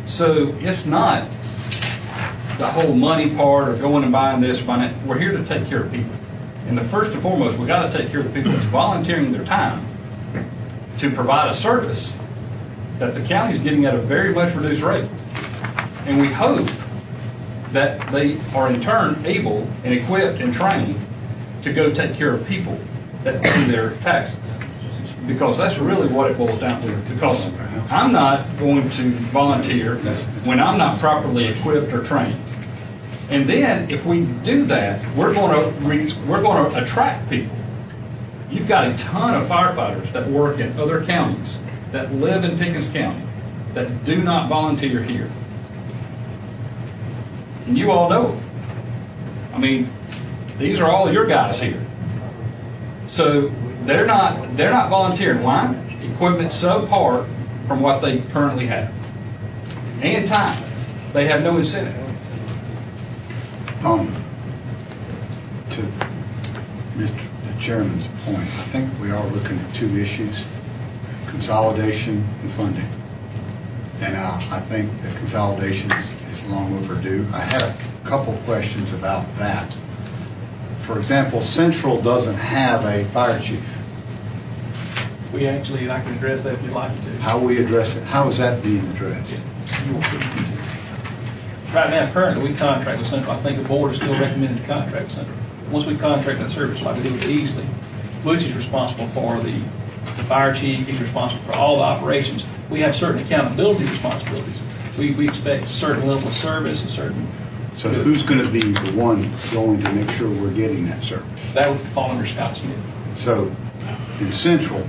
So it's not the whole money part or going and buying this, buying that. We're here to take care of people. And the first and foremost, we got to take care of the people that's volunteering their time to provide a service that the county's getting at a very much reduced rate. And we hope that they are in turn able and equipped and trained to go take care of people that pay their taxes. Because that's really what it boils down to. Because I'm not going to volunteer when I'm not properly equipped or trained. And then if we do that, we're going to attract people. You've got a ton of firefighters that work in other counties, that live in Pickens County, that do not volunteer here. And you all know it. I mean, these are all your guys here. So they're not volunteering. Why? Equipment subpar from what they currently have. And time. They have no incentive. To the chairman's point, I think we are looking at two issues, consolidation and funding. And I think that consolidation is long overdue. I had a couple questions about that. For example, Central doesn't have a fire chief. We actually, and I can address that if you'd like me to. How we address it, how is that being addressed? Right now, currently, we contract with Central. I think the board is still recommending to contract with Central. Once we contract that service, like we did with Easley, Butch is responsible for the fire chief, he's responsible for all the operations. We have certain accountability responsibilities. We expect a certain level of service, a certain... So who's going to be the one going to make sure we're getting that service? That would fall under Scott Smith. So in Central,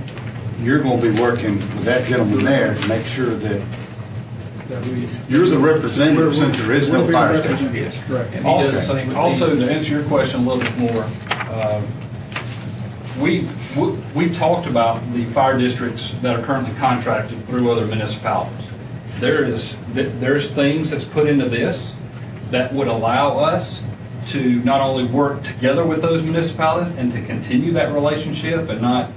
you're going to be working with that gentleman there to make sure that you're the representative since there is no fire station. Yes. Correct. And he does the same with Also, the- to answer your question a little bit more, we talked about the fire districts that are currently contracted through other municipalities. there's things that's put into this that would allow us to not only work together with those municipalities and to continue that relationship and not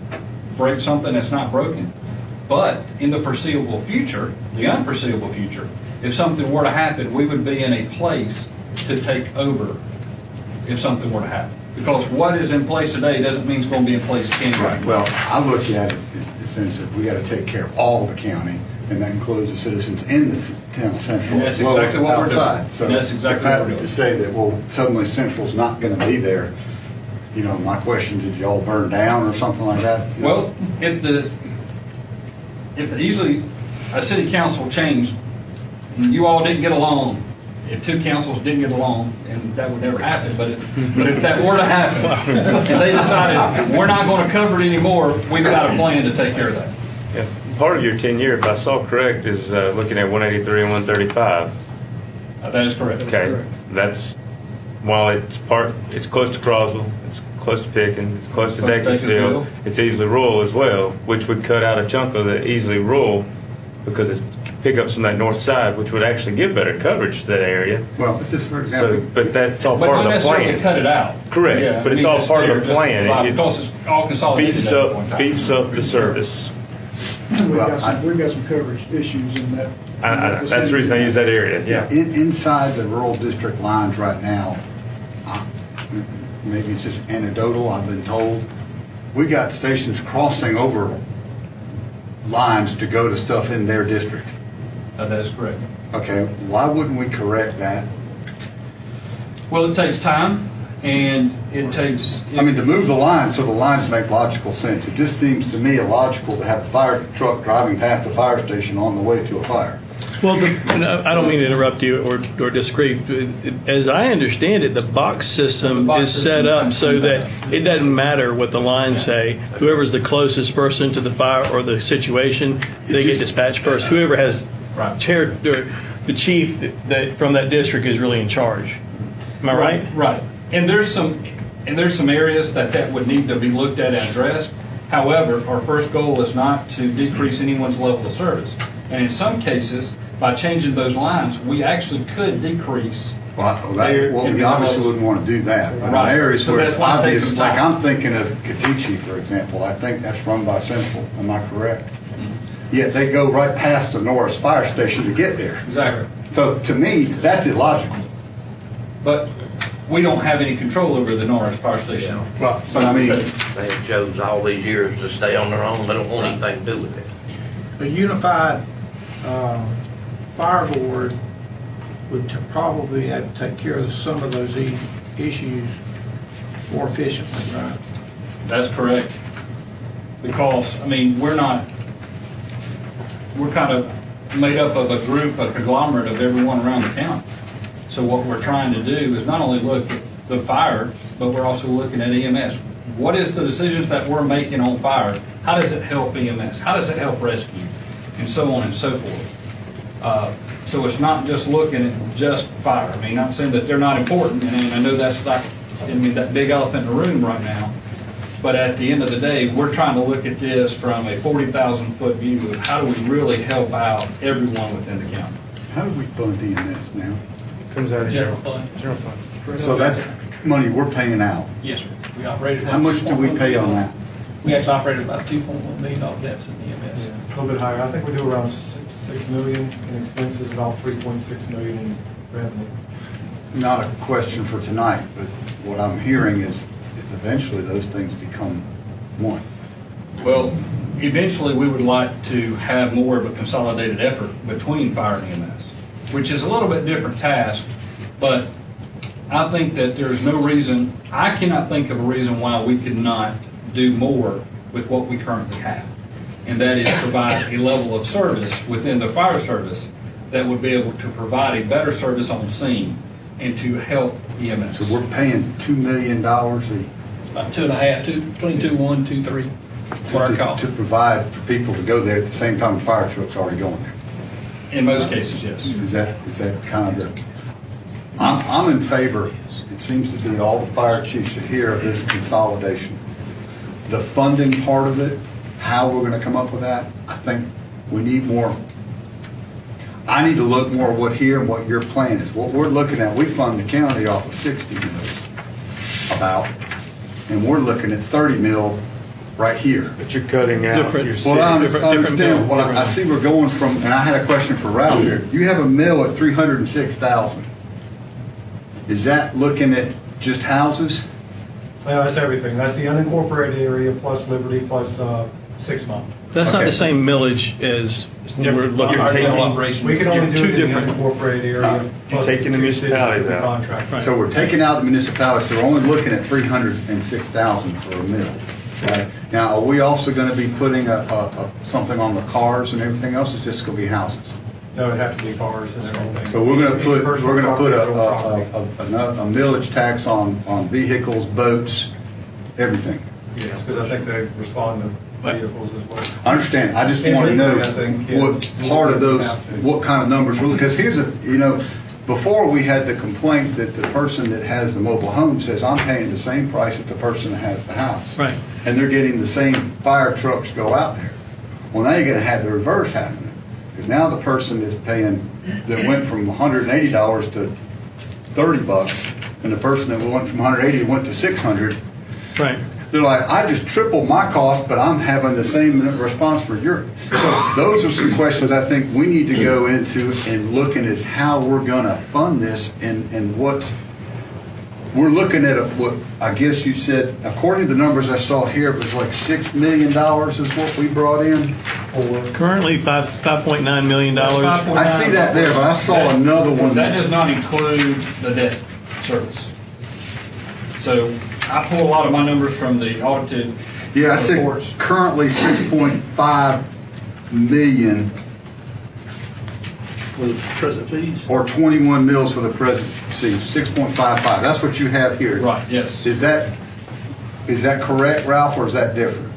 break something that's not broken, but in the foreseeable future, the unforeseeable future, if something were to happen, we would be in a place to take over if something were to happen. Because what is in place today doesn't mean it's going to be in place 10 years. Right, well, I look at it in the sense that we got to take care of all of the county, and that includes the citizens in the town of Central And that's as well as exactly what we're doing. outside. So And that's exactly the what fact we're that doing. to say that, well, suddenly Central's not going to be there, you know, my question, did y'all burn down or something like that? Well, if easily a city council changed, and you all didn't get along, if two councils didn't get along, and that would never happen, but if that were to happen, and they decided, we're not going to cover it anymore, we've got a plan to take care of that. Yeah. Part of your 10-year, if I saw correct, is looking at 183 and 135. That is correct. Okay, that's, while it's close to Croswell, it's close to Pickens, it's close to Close to Dacusville, Dacusville. it's easily rural as well, which would cut out a chunk of the easily rural because it's pick up some of that north side, which would actually give better coverage to that area. Well, it's just for So, example. but that's all But part not of the necessarily plan. cut it out. Correct, Yeah, but I it's mean, all just part of there, the just plan. It Because it's all consolidated beefs at one time. beefs up the service. We've got some coverage issues in that. That's the reason I use that area, yeah. Inside the rural district lines right now, maybe it's just anecdotal, I've been told, we got stations crossing over lines to go to stuff in their district. That is correct. Okay, why wouldn't we correct that? Well, it takes time, and it takes. I mean, to move the lines so the lines make logical sense. It just seems to me illogical to have a fire truck driving past a fire station on the way to a fire. Well, I don't mean to interrupt you or disagree. As I understand it, the box system The box is set system up comes so from that that. it doesn't matter what the lines say. Whoever's the closest person to the fire or the situation, they get dispatched first. Whoever has chair, or the chief that from that district is really in charge. Am I right? Right. And there's some areas that would need to be looked at and addressed. However, our first goal is not to decrease anyone's level of service. And in some cases, by changing those lines, we actually could decrease. Well, their- we obviously wouldn't want to do that. But in Right. areas So where that's it's why it takes obvious, some like time. I'm thinking of Katichi, for example, I think that's run by Central. Am I correct? Mm-hmm. Yet they go right past the Norris Fire Station to get there. Exactly. So to me, that's illogical. But we don't have any control over the Norris Fire Station. Well, but I mean, They have chosen all these years to stay on their own. They don't want anything to do with it. A unified fire board would probably have to take care of some of those issues more efficiently, right? That's correct. Because, I mean, we're kind of made up of a group, a conglomerate of everyone around the county. So what we're trying to do is not only look at the fire, but we're also looking at EMS. What is the decisions that we're making on fire? How does it help EMS? How does it help rescue? And so on and so forth. So it's not just looking at just fire. I mean, I'm saying that they're not important, and I know that's like, I mean, that big elephant in the room right now. But at the end of the day, we're trying to look at this from a 40,000-foot view of how do we really help out everyone within the county. how do we fund EMS now? Comes out of General fund. General fund. So that's money we're paying out. Yes, sir. We operated. How much do we pay on that? We actually operated about a $2.1 million deficit in EMS. A little bit higher. I think we do around 6 million in expenses, about 3.6 million in revenue. Not a question for tonight, but what I'm hearing is eventually those things become one. Well, eventually, we would like to have more of a consolidated effort between fire and EMS, which is a little bit different task, but I think that there's no reason, I cannot think of a reason why we could not do more with what we currently have. And that is provide a level of service within the fire service that would be able to provide a better service on scene and to help EMS. So we're paying $2 million About 2.5, between 2.1, 2.3, that's what our cost. to provide for people to go there at the same time the fire truck's already going there. In most cases, yes. Is that kind of the, I'm in favor, it seems to be all the fire chiefs are here of this consolidation. The funding part of it, how we're gonna come up with that, I think we need more. I need to look more what here and what your plan is. What we're looking at, we fund the county off of 60 mils about, and we're looking at 30 mil right here. But you're cutting out Different. your Well, I city. understand, well, I see we're going from, and I had a question for Ralph here. You have a mill at 306,000. Is that looking at just houses? Well, that's everything. That's the unincorporated area plus Liberty plus 6 Mile. That's not Okay. the same millage as we're looking Our at. general taking. operation. We can only Two do it in the different- unincorporated area. plus taking the 2 cities municipalities in the out. contract. Right. So we're taking out the municipalities, so we're only looking at 306,000 for a mill. Right? Now, are we also going to be putting something on the cars and everything else, or is just going to be houses? No, it'd have to be cars and everything. So we're going to put, Personal we're going to put property, real property. a millage tax on vehicles, boats, everything. Yes, because I think they respond to vehicles as well. I understand, I just want to know Illegally, I think, yeah. what part of those, what kind of numbers, because here's a, before we had the complaint that the person that has the mobile home says, I'm paying the same price that the person that has the house. Right. And they're getting the same fire trucks go out there. Well, now you're going to have the reverse happening. Because now the person is paying, that went from $180 to $30, and the person that went from 180 went to 600. Right. They're like, I just tripled my cost, but I'm having the same response for yours. So those are some questions I think we need to go into and looking at how we're going to fund this and what's, we're looking at what I guess you said, according to the numbers I saw here, it was like $6 million is what we brought in. Currently, $5.9 million. I see that there, but I saw another one. That does not include the debt service. So I pull a lot of my numbers from the audited Yeah, I see reports. currently 6.5 million With present fees? or 21 mils for the present, see, 6.55. That's what you have here. Right, yes. Is that correct, Ralph, or is that different?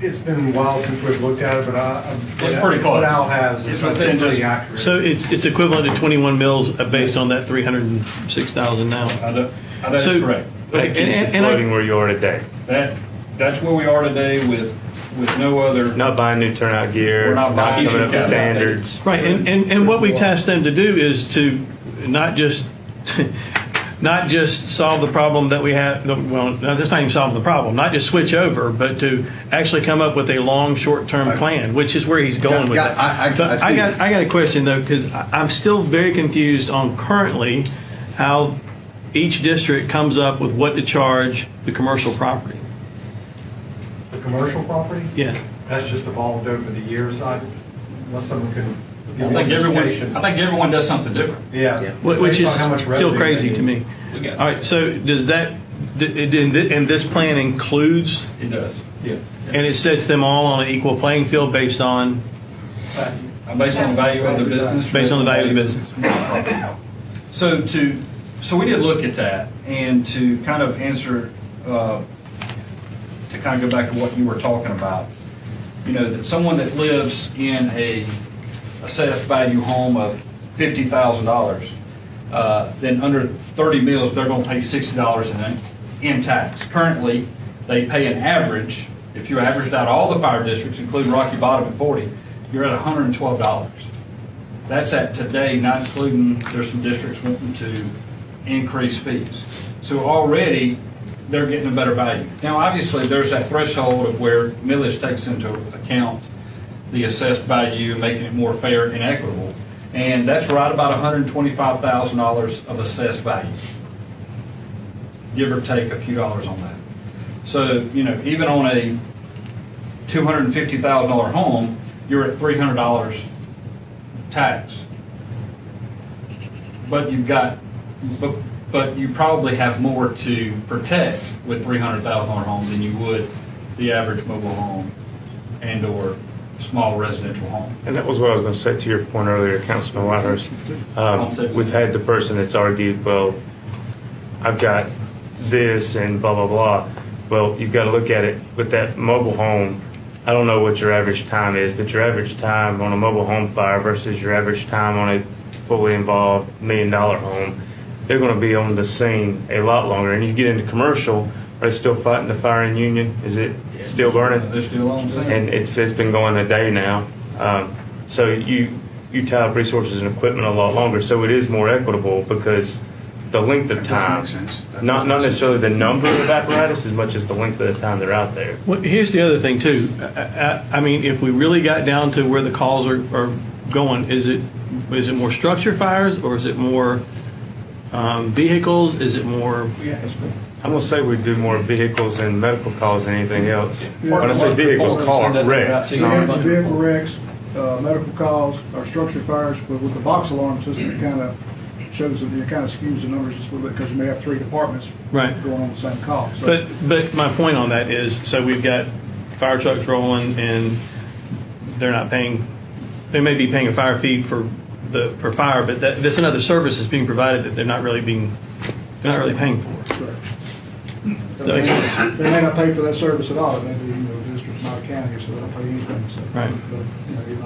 It's been a while since we've looked at it, but It's pretty close. What Al has It's is within pretty just- accurate. So it's equivalent to 21 mils based on that 306,000 now. That is So- correct. That keeps you floating where you are today. That's where we are today with no other. Not buying new turnout gear, We're not not buying coming up with new standards. Right, and what we tasked them to do is to not just solve the problem that we have, well, that's not even solving the problem, not just switch over, but to actually come up with a long, short-term plan, which is where he's going with that. I But see. I got a question, though, because I'm still very confused on currently how each district comes up with what to charge the commercial property. The commercial property, Yeah. that's just evolved over the years. Unless someone can give I me think an everyone. indication. I think everyone does something different. Yeah. Which Based on is how much still revenue crazy they to need. me. We got All right, so does that, and this plan includes, It does. Yes. and it sets them all on an equal playing field based on Based on the value of the business. the value of the business? So we did look at that, and to kind of answer, to kind of go back to what you were talking about, that someone that lives in a assessed value home of $50,000, then under 30 mils, they're going to pay $60 in tax. Currently, they pay an average, if you averaged out all the fire districts, including Rocky Bottom at 40, you're at $112. That's at today, not including, there's some districts wanting to increase fees. So already, they're getting a better value. Now, obviously, there's that threshold of where millage takes into account the assessed value, making it more fair and equitable. And that's right about $125,000 of assessed value, give or take a few dollars on that. So, even on a $250,000 home, you're at $300 tax. But but you probably have more to protect with $300,000 home than you would the average mobile home and/or small residential home. And that was what I was going to say to your point earlier, Councilman Whitehurst. We've had the person that's argued, well, I've got this and blah, blah, blah. Well, you've got to look at it with that mobile home. I don't know what your average time is, but your average time on a mobile home fire versus your average time on a fully involved $1 million home, they're going to be on the scene a lot longer. And you get into commercial, are they still fighting the fire in Union? Is it still burning? They're still on the scene. And it's been going a day now. So utilize resources and equipment a lot longer. So it is more equitable because the length of That does time, make sense. That not does make necessarily the number of apparatus as much as the length of the time they're out there. Well, here's the other thing too. I mean, if we really got down to where the calls are going, is it more structure fires or is it more vehicles? Is it more? I'm gonna say we do more vehicles and medical calls than anything else. Yeah. When I say vehicles, car wrecks. So you have vehicle wrecks, medical calls, or structure fires, but with the box alarm system, it kind of shows that it kind of skews the numbers just a little bit because you may have 3 departments Right. going on the same call. So But my point on that is, so we've got fire trucks rolling and they're not paying. They may be paying a fire fee for fire, but that's another service that's being provided that they're not really paying for. correct. That makes sense. They may not pay for that service at all. It may be, a district from out of county, so they don't pay anything. So, Right. But, even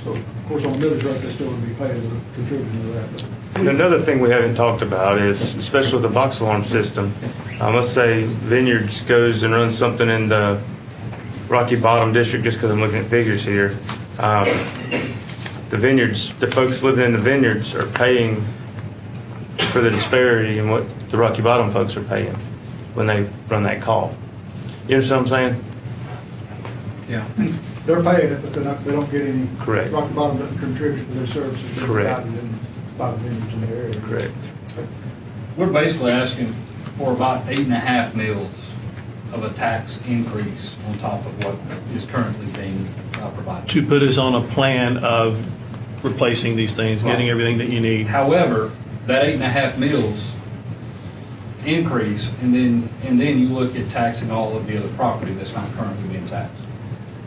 so of course, on the millage rate, they still would be paying, contributing to that. But And another thing we haven't talked about is, especially with the box alarm system, let's say Vineyards goes and runs something in the Rocky Bottom district, just because I'm looking at figures here. The Vineyards, the folks living in the Vineyards are paying for the disparity in what the Rocky Bottom folks are paying when they run that call. You understand what I'm saying? Yeah. they're paying it, but they don't get any. Correct. Rock the Bottom doesn't contribute to their services being Correct. provided by the vendors in the area. Correct. We're basically asking for about 8.5 mils of a tax increase on top of what is currently being provided. To put us on a plan of replacing these things, getting everything that you need. However, that 8.5 mils increase, and then you look at taxing all of the other property that's not currently being taxed.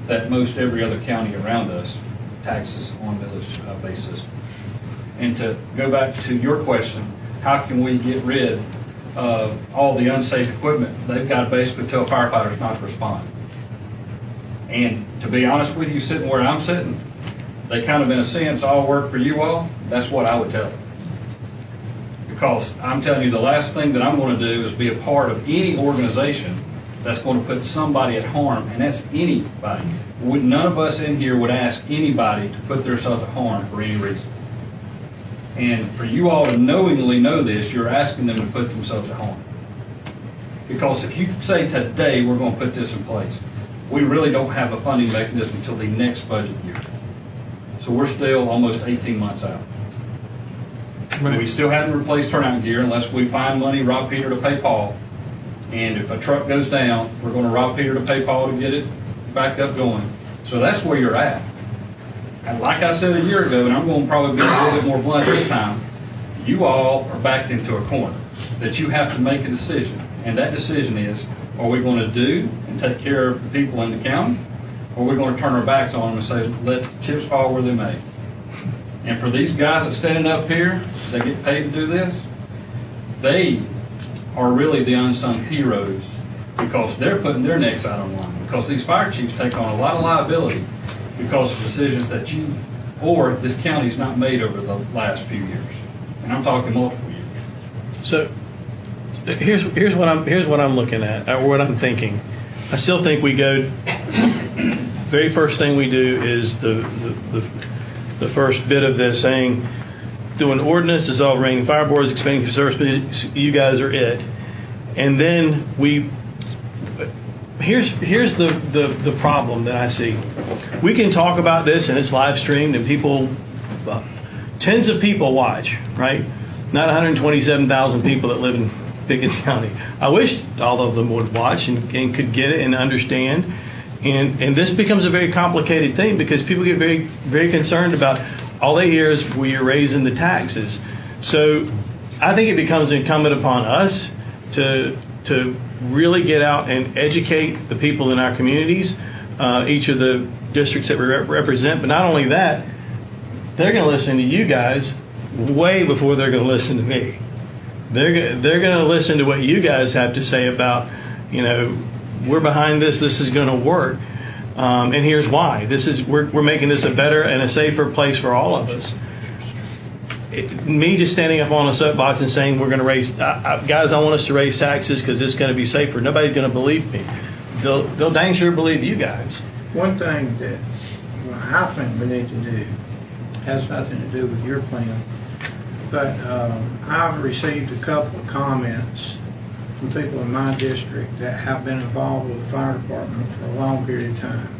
That most every other county around us taxes on a millage basis. And to go back to your question, how can we get rid of all the unsafe equipment? They've got to basically tell firefighters not to respond. And to be honest with you, sitting where I'm sitting, they kind of in a sense all work for you all. That's what I would tell them. Because I'm telling you, the last thing that I'm going to do is be a part of any organization that's going to put somebody at harm, and that's anybody. None of us in here would ask anybody to put themselves at harm for any reason. And for you all to knowingly know this, you're asking them to put themselves at harm. Because if you say today we're going to put this in place, we really don't have a funding mechanism until the next budget year. So we're still almost 18 months out. We still haven't replaced turnout gear unless we find money, rob Peter to pay Paul. And if a truck goes down, we're going to rob Peter to pay Paul to get it back up going. So that's where you're at. And like I said a year ago, and I'm going to probably be a little bit more blunt this time, you all are backed into a corner that you have to make a decision. And that decision is, are we going to do and take care of the people in the county? Or are we going to turn our backs on them and say, let the chips fall where they may? And for these guys that's standing up here, that get paid to do this, they are really the unsung heroes because they're putting their necks out on line. Because these fire chiefs take on a lot of liability because of decisions that you or this county's not made over the last few years. And I'm talking multiple years. So here's what I'm looking at, or what I'm thinking. I still think we go. Very first thing we do is the first bit of this saying, do an ordinance, dissolve reigning fire boards, expanding service. You guys are it, and then we. Here's the problem that I see. We can talk about this and it's live streamed and people, tens of people watch, right? Not 127,000 people that live in Pickens County. I wish all of them would watch and could get it and understand. And this becomes a very complicated thing because people get very, very concerned about all they hear is we're raising the taxes. So I think it becomes incumbent upon us to really get out and educate the people in our communities, each of the districts that we represent. But not only that, they're going to listen to you guys way before they're going to listen to me. They're going to listen to what you guys have to say about, we're behind this. This is going to work, and here's why. We're making this a better and a safer place for all of us. Me just standing up on a soapbox and saying we're going to raise, guys, I want us to raise taxes because it's going to be safer. Nobody's going to believe me. They'll dang sure believe you guys. One thing that I think we need to do, has nothing to do with your plan. But I've received a couple of comments from people in my district that have been involved with the fire department for a long period of time.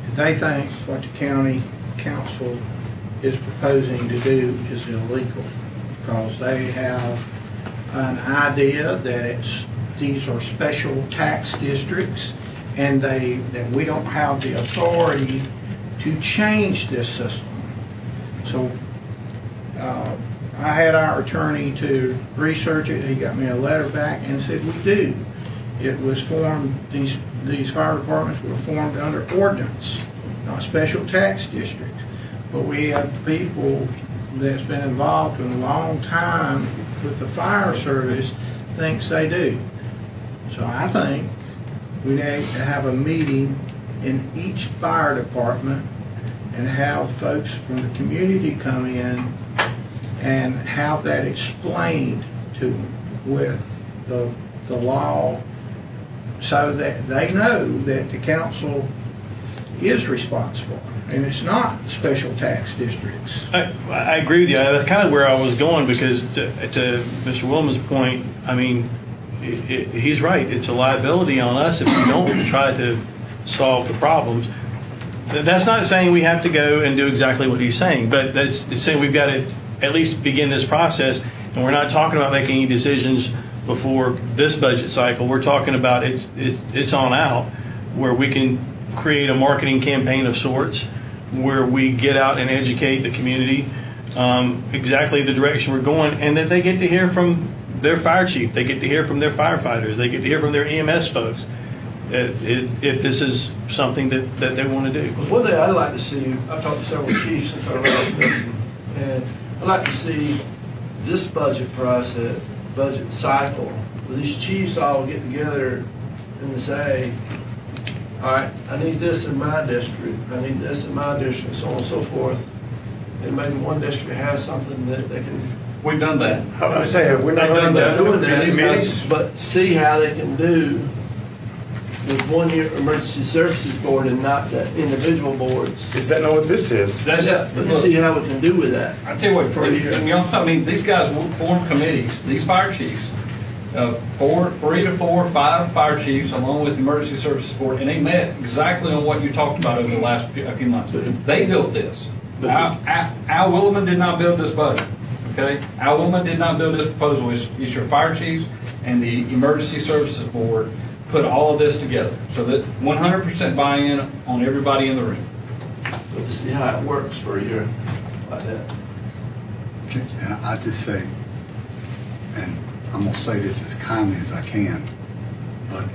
And they think what the county council is proposing to do is illegal because they have an idea that these are special tax districts and that we don't have the authority to change this system. So I had our attorney to research it. He got me a letter back and said we do. It was formed, these fire departments were formed under ordinance, not special tax districts. But we have people that's been involved in a long time with the fire service thinks they do. So I think we need to have a meeting in each fire department and have folks from the community come in and have that explained to them with the law so that they know that the council is responsible. And it's not special tax districts. I agree with you. That's kind of where I was going because to Mr. Wilman's point, I mean, he's right. It's a liability on us if we don't try to solve the problems. That's not saying we have to go and do exactly what he's saying, but it's saying we've got to at least begin this process. And we're not talking about making any decisions before this budget cycle. We're talking about it's on out where we can create a marketing campaign of sorts where we get out and educate the community exactly the direction we're going, and that they get to hear from their fire chief, they get to hear from their firefighters, they get to hear from their EMS folks if this is something that they want to do. One thing I'd like to see, I've talked to several chiefs since I left, and I'd like to see this budget process, budget cycle, where these chiefs all get together and say, all right, I need this in my district, I need this in my district, so on and so forth. And maybe one district has something that they can. We've done that. I say, we're not They've done that. Doing These meetings. that, but see how they can do with 1 year emergency services board and not the individual boards. Is that not what this is? Yeah, but see how we can do with that. I tell you what, For a year. I mean, these guys will form committees, these fire chiefs, 3 to 4, 5 fire chiefs, along with the emergency services board, and they met exactly on what you talked about over the last few months. They built this. Al Williman did not build this budget, okay? Al Williman did not build this proposal. It's your fire chiefs and the emergency services board put all of this together, so that 100% buy-in on everybody in the room. But to see how it works for a year like that. And I just say, and I'm gonna say this as kindly as I can, but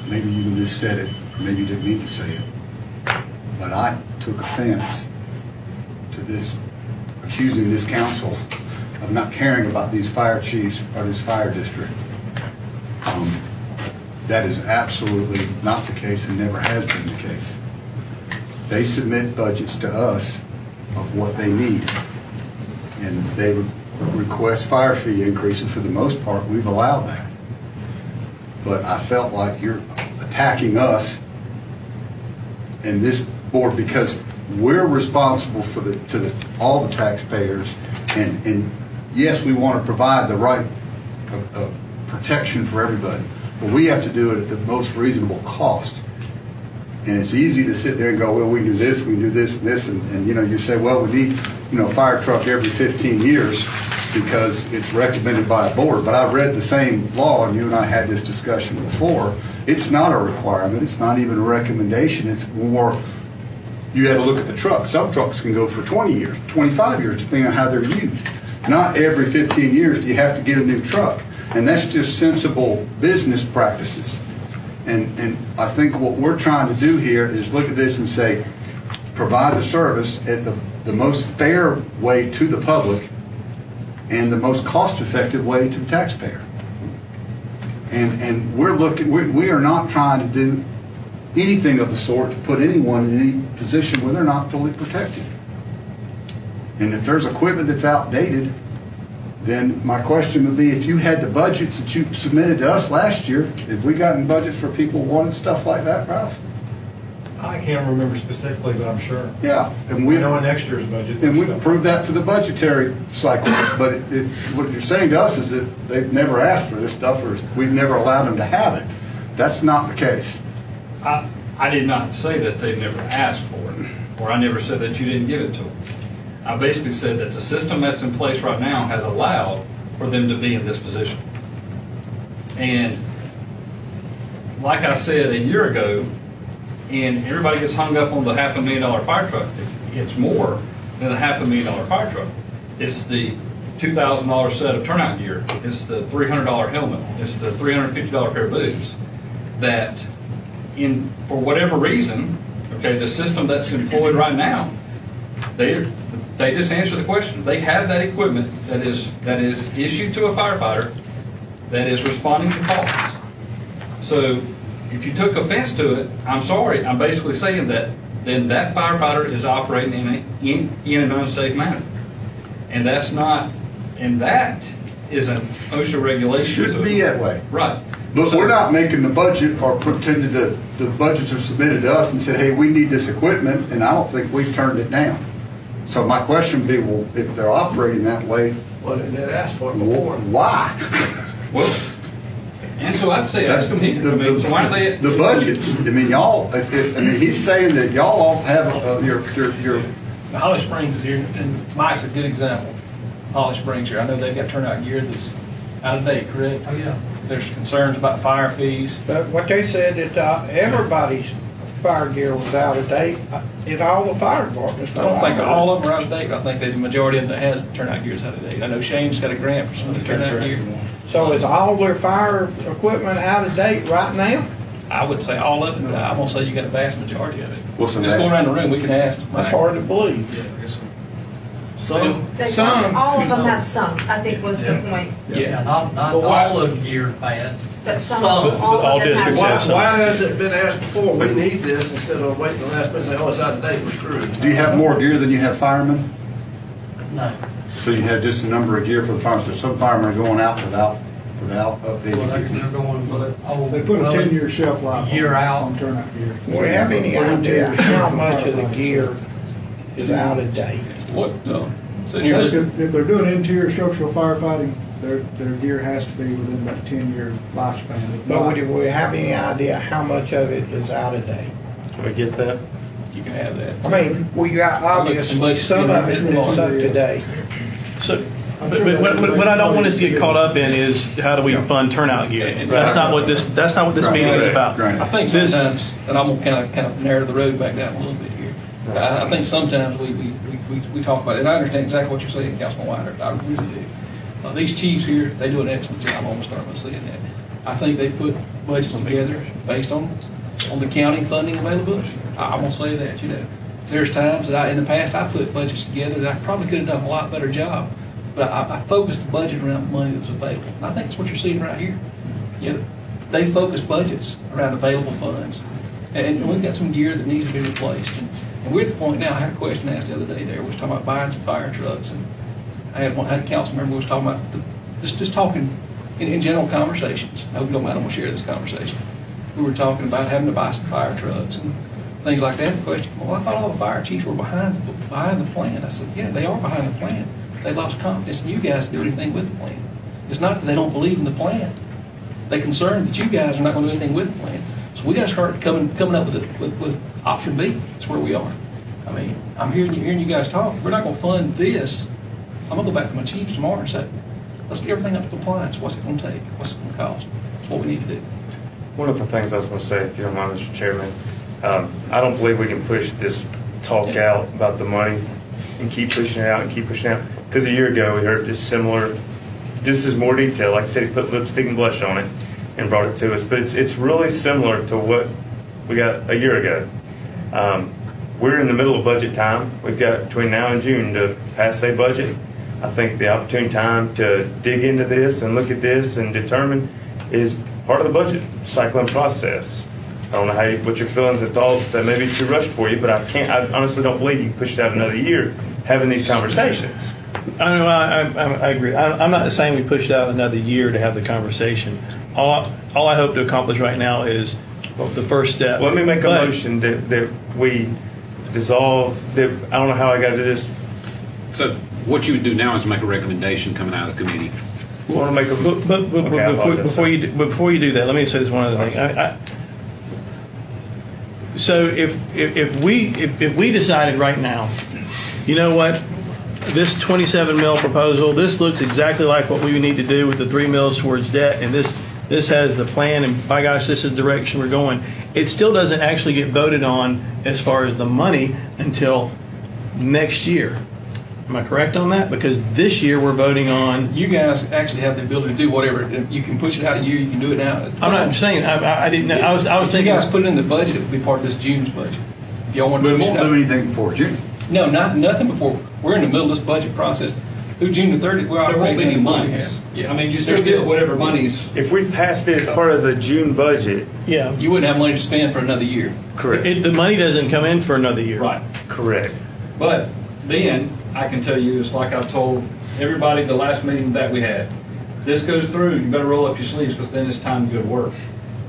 maybe you just said it, or maybe you didn't need to say it, but I took offense to this, accusing this council of not caring about these fire chiefs or this fire district. That is absolutely not the case and never has been the case. They submit budgets to us of what they need, and they request fire fee increases. For the most part, we've allowed that. But I felt like you're attacking us and this board because we're responsible for all the taxpayers, and yes, we want to provide the right protection for everybody, but we have to do it at the most reasonable cost. And it's easy to sit there and go, well, we can do this, we can do this and this, and you say, well, we need a fire truck every 15 years because it's recommended by a board. But I read the same law, and you and I had this discussion before. It's not a requirement, it's not even a recommendation, it's more, you had to look at the truck. Some trucks can go for 20 years, 25 years, depending on how they're used. Not every 15 years do you have to get a new truck. And that's just sensible business practices. And I think what we're trying to do here is look at this and say, provide the service at the most fair way to the public and the most cost-effective way to the taxpayer. And we are not trying to do anything of the sort to put anyone in any position where they're not fully protected. And if there's equipment that's outdated, then my question would be, if you had the budgets that you submitted to us last year, have we gotten budgets for people wanting stuff like that, Ralph? I I can't remember specifically, but I'm sure. Yeah, and We we, know in next year's budget. and we there's stuff. approved that for the budgetary cycle. But what you're saying to us is that they've never asked for this stuff, or we've never allowed them to have it. That's not the case. I did not say that they've never asked for it, or I never said that you didn't give it to them. I basically said that the system that's in place right now has allowed for them to be in this position. And like I said a year ago, and everybody gets hung up on the $500,000 fire truck. It's more than the $500,000 fire truck. It's the $2,000 set of turnout gear. It's the $300 helmet. It's the $350 pair of boots. That, for whatever reason, okay, the system that's employed right now, they just answer the question. They have that equipment that is issued to a firefighter that is responding to calls. So if you took offense to it, I'm sorry. I'm basically saying that then that firefighter is operating in an unsafe manner, and that is an OSHA regulation. Should be that way. Right. But we're not making the budget or pretending that the budgets are submitted to us and said, hey, we need this equipment, and I don't think we've turned it down. So my question would be, well, if they're operating that way, Well, they did ask for it before. why? Well, and so I'd say ask them here. I mean, so why are they? The budgets, I mean, y'all, he's saying that y'all all have your Holly Springs is here, and Mike's a good example. Holly Springs here, I know they've got turnout gear that's out of date, correct? Oh, yeah. There's concerns about fire fees. But what they said that everybody's fire gear was out of date in all the fire departments. I don't think all of them are out of date, but I think there's a majority of them that has turnout gear is out of date. I know Shane's got a grant for some of the turnout gear. So is all their fire equipment out of date right now? I wouldn't say all of it, but I'm gonna say you got a vast majority of it. What's the Just go name? around the room, we can ask. That's hard to believe. Some. All of them have some, I think was the point. Yeah. Not But why- all of the gear bad. But some, Some. all All of them have districts some. have some. Why has it been asked before, we need this, instead of waiting the last minute and say, oh, it's out of date, we're screwed? Do you have more gear than you have firemen? No. So you have just a number of gear for the firemen, so some firemen are going out without Well, updating they're gear. going with it. Oh, They put a well, 10-year shelf life. Year out. On turnout gear. Do we have any idea how much of the gear is out of date? What, so you're That's listening, If they're doing interior structural firefighting, their gear has to be within that 10-year lifespan. If But not, do we have any idea how much of it is out of date? Can we get that? you can have that. I mean, we got obviously some of it that's up to date. So, but what I don't want us to get caught up in is how do we fund turnout gear? That's not what this meeting is about. Right. I think This- sometimes, and I'm gonna kind of narrow the road back down a little bit here. I think sometimes we talk about it, and I understand exactly what you're saying, Councilman Wider, I really do. These chiefs here, they do an excellent job, I'm gonna start by saying that. I think they put budgets together based on the county funding availability. I'm gonna say that, There's times that in the past, I put budgets together that I probably could have done a lot better job, but I focused the budget around the money that was available. And I think that's what you're seeing right here. They focus budgets around available funds. And we've got some gear that needs to be replaced. And we're at the point now, I had a question asked the other day there, we was talking about buying some fire trucks. And I had a council member who was talking about, just talking in general conversations. I hope you don't mind, I'm gonna share this conversation. We were talking about having to buy some fire trucks and things like that. The question, well, I thought all the fire chiefs were behind the plan. I said, yeah, they are behind the plan. They lost confidence in you guys to do anything with the plan. It's not that they don't believe in the plan. They're concerned that you guys are not gonna do anything with the plan. So we gotta start coming up with option B. That's where we are. I mean, I'm hearing you guys talk. We're not gonna fund this. I'm gonna go back to my chiefs tomorrow and say, let's get everything up to compliance. What's it gonna take? What's it gonna cost? That's what we need to do. One of the things I was going to say, if you don't mind, Mr. Chairman, I don't believe we can push this talk out about the money and keep pushing it out and keep pushing it out. Because a year ago, we heard this similar, this is more detailed. Like I said, he put lipstick and blush on it and brought it to us. But it's really similar to what we got a year ago. We're in the middle of budget time. We've got between now and June to pass a budget. I think the opportune time to dig into this and look at this and determine is part of the budget cycle and process. I don't know what your feelings and thoughts, that may be too rushed for you, but I honestly don't believe you can push it out another year having these conversations. I agree. I'm not saying we push it out another year to have the conversation. All I hope to accomplish right now is the first step. Let me make a But- motion that we dissolve, I don't know how I got to this. So what you would do now is make a recommendation coming out of the committee. We want to make a, But Okay, I apologize. before you do that, let me say this one other thing. So if we decided right now, you know what, this 27 mil proposal, this looks exactly like what we need to do with the 3 mils towards debt, and this has the plan, and by gosh, this is the direction we're going. It still doesn't actually get voted on as far as the money until next year. Am I correct on that? Because this year we're voting on. You guys actually have the ability to do whatever. You can push it out a year, you can do it now. I'm not saying I didn't know. I was thinking. If you guys put it in the budget, it would be part of this June's budget. If y'all want But to it push won't it out. do anything before June. No, nothing before. We're in the middle of this budget process. Through June the 30th, we're There won't be any operating monies. Yeah. I mean, you still get whatever monies. if we passed it as part of the June budget, Yeah. You wouldn't have money to spend for another year. correct, The money doesn't come in for another year. Right. correct. But then, I can tell you, it's like I told everybody the last meeting that we had. This goes through, you better roll up your sleeves, because then it's time to go to work.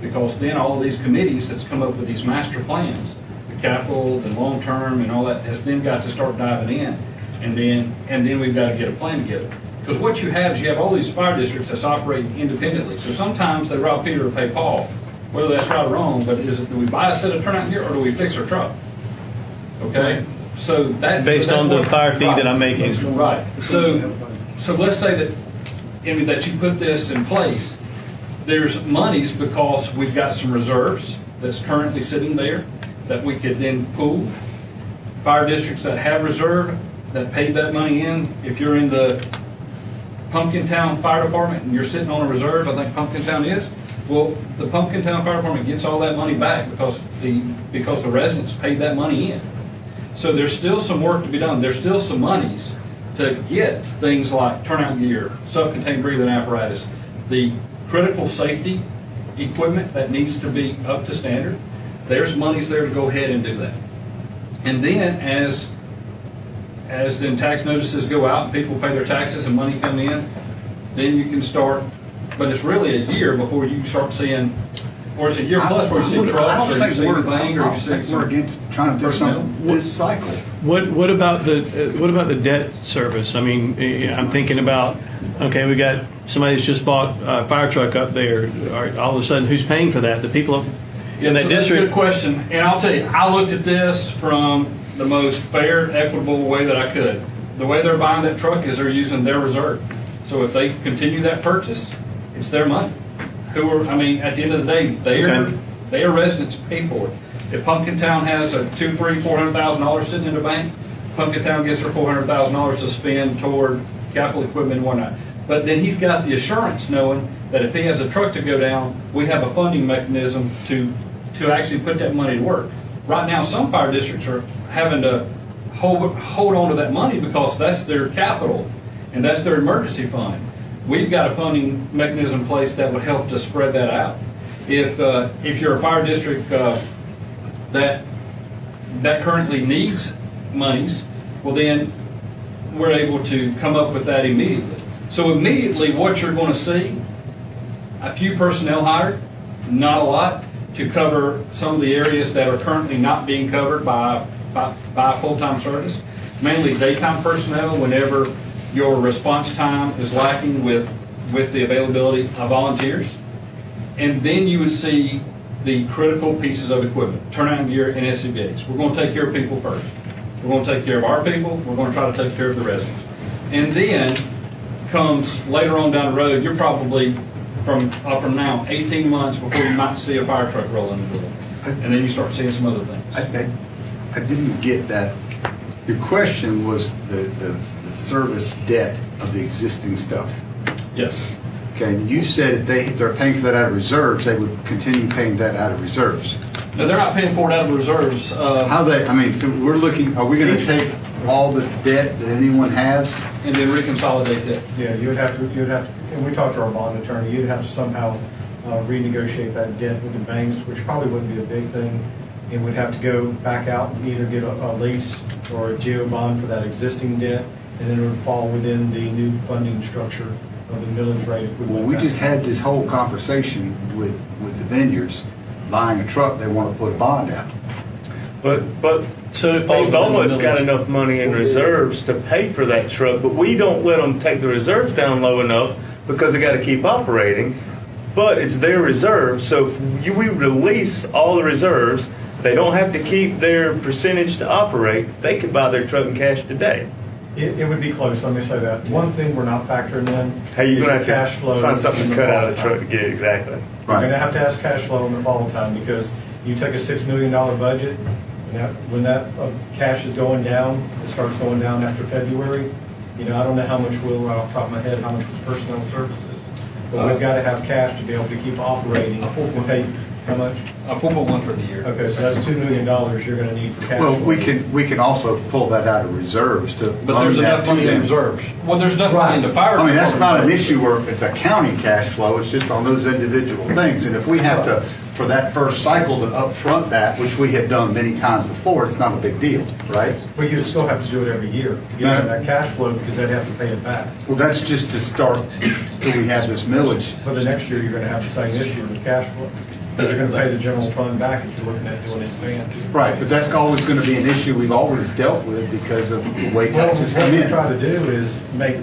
Because then all these committees that's come up with these master plans, the capital, the long-term, and all that, has then got to start diving in. And then we've got to get a plan together. Because what you have is you have all these fire districts that's operating independently. So sometimes they rob Peter to pay Paul. Whether that's right or wrong, but do we buy a set of turnout gear or do we fix our truck? Okay? So that's Based on the fire fee that I'm making. Right. So let's say that you put this in place. There's monies because we've got some reserves that's currently sitting there that we could then pool. Fire districts that have reserve, that paid that money in, if you're in the Pumpkin Town Fire Department and you're sitting on a reserve, I think Pumpkin Town is, well, the Pumpkin Town Fire Department gets all that money back because the residents paid that money in. So there's still some work to be done. There's still some monies to get things like turnout gear, self-contained breathing apparatus, the critical safety equipment that needs to be up to standard. There's monies there to go ahead and do that. And then as then tax notices go out and people pay their taxes and money come in, then you can start, but it's really a year before you start seeing, or it's a year plus where you see trucks or you see anything, or you see we're against trying to do something this cycle. What about the debt service? I mean, I'm thinking about, okay, we got somebody that's just bought a fire truck up there. All of a sudden, who's paying for that? The people in that so district. That's a good question. And I'll tell you, I looked at this from the most fair, equitable way that I could. The way they're buying that truck is they're using their reserve. So if they continue that purchase, it's their money. At the end of the day, their residents pay for it. If Pumpkin Town has a $400,000 sitting in the bank, Pumpkin Town gets their $400,000 to spend toward capital equipment and whatnot. But then he's got the assurance knowing that if he has a truck to go down, we have a funding mechanism to actually put that money to work. Right now, some fire districts are having to hold on to that money because that's their capital and that's their emergency fund. We've got a funding mechanism in place that would help to spread that out. If you're a fire district that currently needs monies, well then we're able to come up with that immediately. So immediately what you're going to see, a few personnel hired, not a lot, to cover some of the areas that are currently not being covered by full-time service, mainly daytime personnel whenever your response time is lacking with the availability of volunteers. And then you would see the critical pieces of equipment, turnout gear and SCBAs. We're going to take care of people first. We're going to take care of our people. We're going to try to take care of the residents. And then comes later on down the road, you're probably from now 18 months before you might see a fire truck roll in the door. And then you start seeing some other things. I didn't get that. Your question was the service debt of the existing stuff. Yes. Okay, and you said if they're paying for that out of reserves, they would continue paying that out of reserves. No, they're not paying for it out of reserves. Are we going to take all the debt that anyone has? And then reconsolidate that. Yeah, you would have to, and we talked to our bond attorney, you'd have to somehow renegotiate that debt with the banks, which probably wouldn't be a big thing. And would have to go back out and either get a lease or a GO bond for that existing debt, and then it would fall within the new funding structure of the millage rate. If we Well, went we back. just had this whole conversation with the vineyards, buying a truck, they want to put a bond out. But So it they've falls within the almost got millage. enough money in reserves to pay for that truck, but we don't let them take the reserves down low enough because they got to keep operating. But it's their reserves, so if we release all the reserves, they don't have to keep their percentage to operate. They could buy their truck in cash today. It would be close, let me say that. One thing we're not factoring in How you is going your to cash have flow. to find something in to the cut out of the volatile. truck to get it exactly? You're going to have to ask cash flow in the volatile time because you take a $6 million budget, and when that cash is going down, it starts going down after February. You know, I don't know how much will, off the top of my head, how much was personnel services. But we've got to have cash to be able to keep operating. And pay, how much? 4.1 for the year. Okay, so that's $2 million you're going to need for cash Well, flow. we can also pull that out of reserves to But loan there's that enough to money in them. reserves. Well, there's enough money in the fire. I mean, that's not an department. issue where it's a county cash flow, it's just on those individual things. And if we have to, for that first cycle to upfront that, which we have done many times before, it's not a big deal, right? But you still have to do it every year to get that cash flow because they'd have to pay it back. Well, that's just to start till we have this millage. For the next year, you're going to have the same issue with cash flow. Because you're going to pay the general fund back if you're looking at doing it in advance. Right, but that's always going to be an issue we've always dealt with because of the way Well, taxes what come we in. try to do is make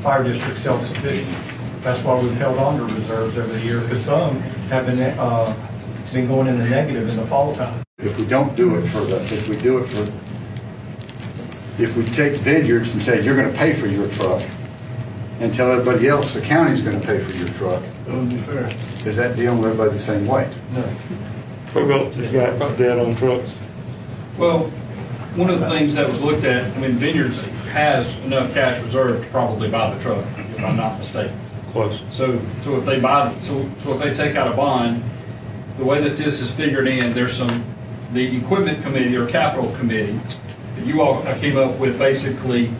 fire districts self-sufficient. That's why we've held on to reserves every year, because some have been going in the negative in the fall time. If we don't do it if we take Vineyards and say, you're going to pay for your truck, and tell everybody else the county's going to pay for your truck, That wouldn't be fair. is that dealing with everybody the same way? No. Who else has got debt on trucks? Well, one of the things that was looked at, I mean, Vineyards has enough cash reserve to probably buy the truck, if I'm not mistaken. Close. So if they buy, so if they take out a bond, the way that this is figured in, there's the equipment committee or capital committee, you all came up with basically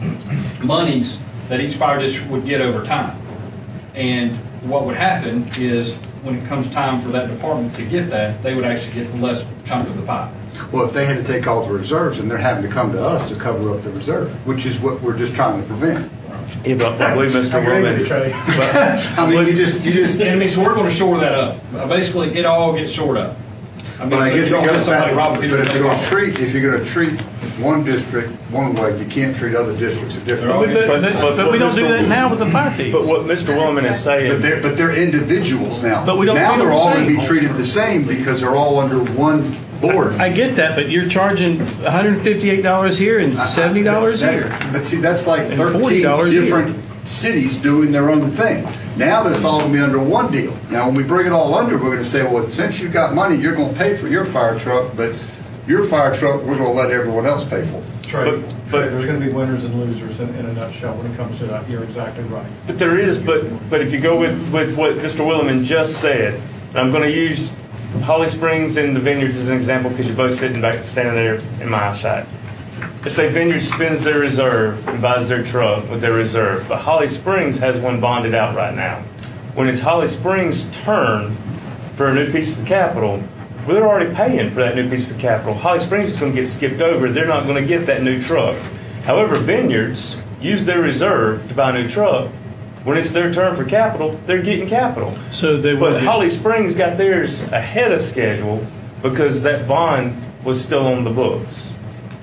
monies that each fire district would get over time. And what would happen is when it comes time for that department to get that, they would actually get the less chunk of the pie. Well, if they had to take all the reserves, and they're having to come to us to cover up the reserve, which is what we're just trying to prevent. Yeah, but I believe Mr. Woolman. I mean, you just, I mean, so we're going to shore that up. Basically, it all gets shored up. I mean, but I so guess you it don't have goes back, somebody robbing but Peter's bank. if you're going to treat one district one way, you can't treat other districts a different way. But we don't do that now with the fire thieves. But what Mr. Woolman is saying. But they're individuals now. But we don't Now treat them they're the all going to same. be treated the same because they're all under one board. I get that, but you're charging $158 here and $70 here. But see, that's like And 13 $40 here. different cities doing their own thing. Now that's all going to be under one deal. Now, when we bring it all under, we're going to say, well, since you've got money, you're going to pay for your fire truck, but your fire truck, we're going to let everyone else pay for. Trey, there's going to be winners and losers in a nutshell when it comes to that. You're exactly right. But there is, but if you go with what Mr. Williman just said, and I'm going to use Holly Springs and the Vineyards as an example because you're both standing there in my eyesight. Let's say Vineyard spends their reserve and buys their truck with their reserve, but Holly Springs has one bonded out right now. When it's Holly Springs' turn for a new piece of capital, well, they're already paying for that new piece of capital. Holly Springs is going to get skipped over. They're not going to get that new truck. However, Vineyards use their reserve to buy a new truck. When it's their turn for capital, they're getting capital. So they But will. Holly Springs got theirs ahead of schedule because that bond was still on the books.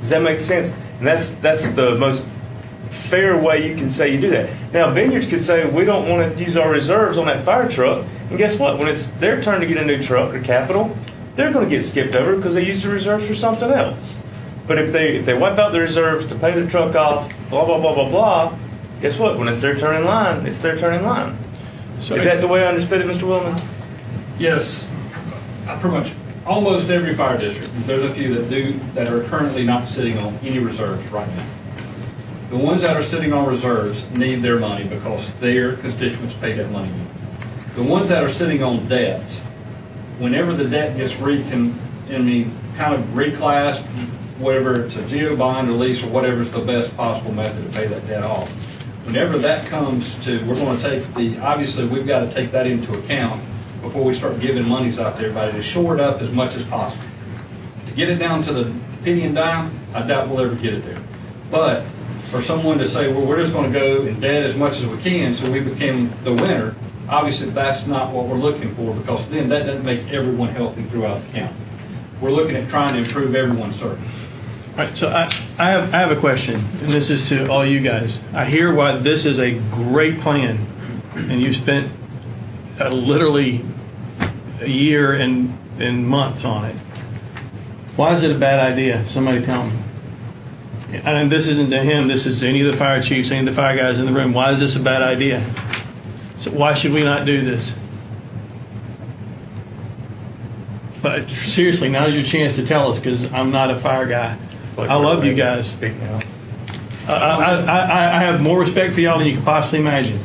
Does that make sense? And that's the most fair way you can say you do that. Now, Vineyards could say, we don't want to use our reserves on that fire truck. And guess what? When it's their turn to get a new truck or capital, they're going to get skipped over because they use the reserves for something else. But if they wipe out the reserves to pay their truck off, blah, blah, blah, blah, blah, guess what? When it's their turn in line, it's their turn in line. So is that the way I understood it, Mr. Willman? Yes, pretty much almost every fire district. There's a few that are currently not sitting on any reserves right now. The ones that are sitting on reserves need their money because their constituents pay that money. The ones that are sitting on debt, whenever the debt gets kind of reclassed, whether it's a geo bond or lease or whatever is the best possible method to pay that debt off. Whenever that comes to, we're going to take obviously we've got to take that into account before we start giving monies out to everybody to shore it up as much as possible. To get it down to the penny and dime, I doubt we'll ever get it there. But for someone to say, well, we're just going to go in debt as much as we can so we became the winner, obviously that's not what we're looking for, because then that doesn't make everyone healthy throughout the county. We're looking at trying to improve everyone's service. All right, so I have a question, and this is to all you guys. I hear why this is a great plan, and you spent literally a year and months on it. Why is it a bad idea? Somebody tell me. And this isn't to him, this is to any of the fire chiefs, any of the fire guys in the room. Why is this a bad idea? So why should we not do this? But seriously, now's your chance to tell us, because I'm not a fire guy. I love you guys. I have more respect for y'all than you could possibly imagine.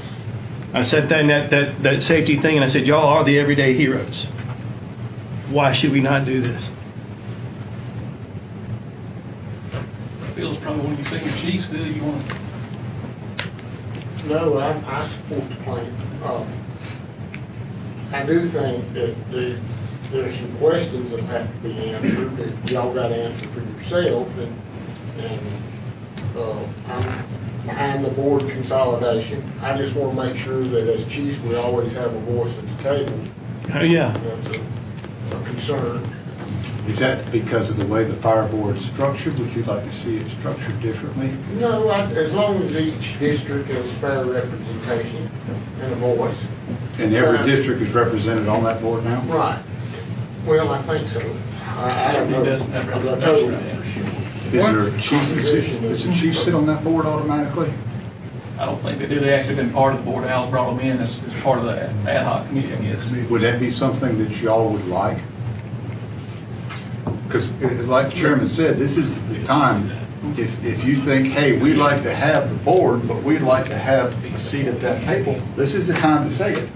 I said that in that safety thing, and I said, y'all are the everyday heroes. Why should we not do this? Phil's probably one of your senior chiefs. Phil, you want to? No, I support the plan. I do think that there's some questions that have to be answered, that y'all got to answer for yourself, and I'm behind the board consolidation. I just want to make sure that as chiefs, we always have a voice at the table. Oh, yeah. That's a concern. Is that because of the way the fire board is structured? Would you like to see it structured differently? No, as long as each district has fair representation and a voice. And every district is represented on that board now? Right. Well, I think so. I don't know. He doesn't have I'm not representation totally right now. sure. Is there a chief, does the chief sit on that board automatically? I don't think they do. They actually been part of the board. Al's brought them in as part of the ad hoc committee, I guess. Would that be something that y'all would like? Because like the chairman said, this is the time, if you think, hey, we'd like to have the board, but we'd like to have a seat at that table, this is the time to say it.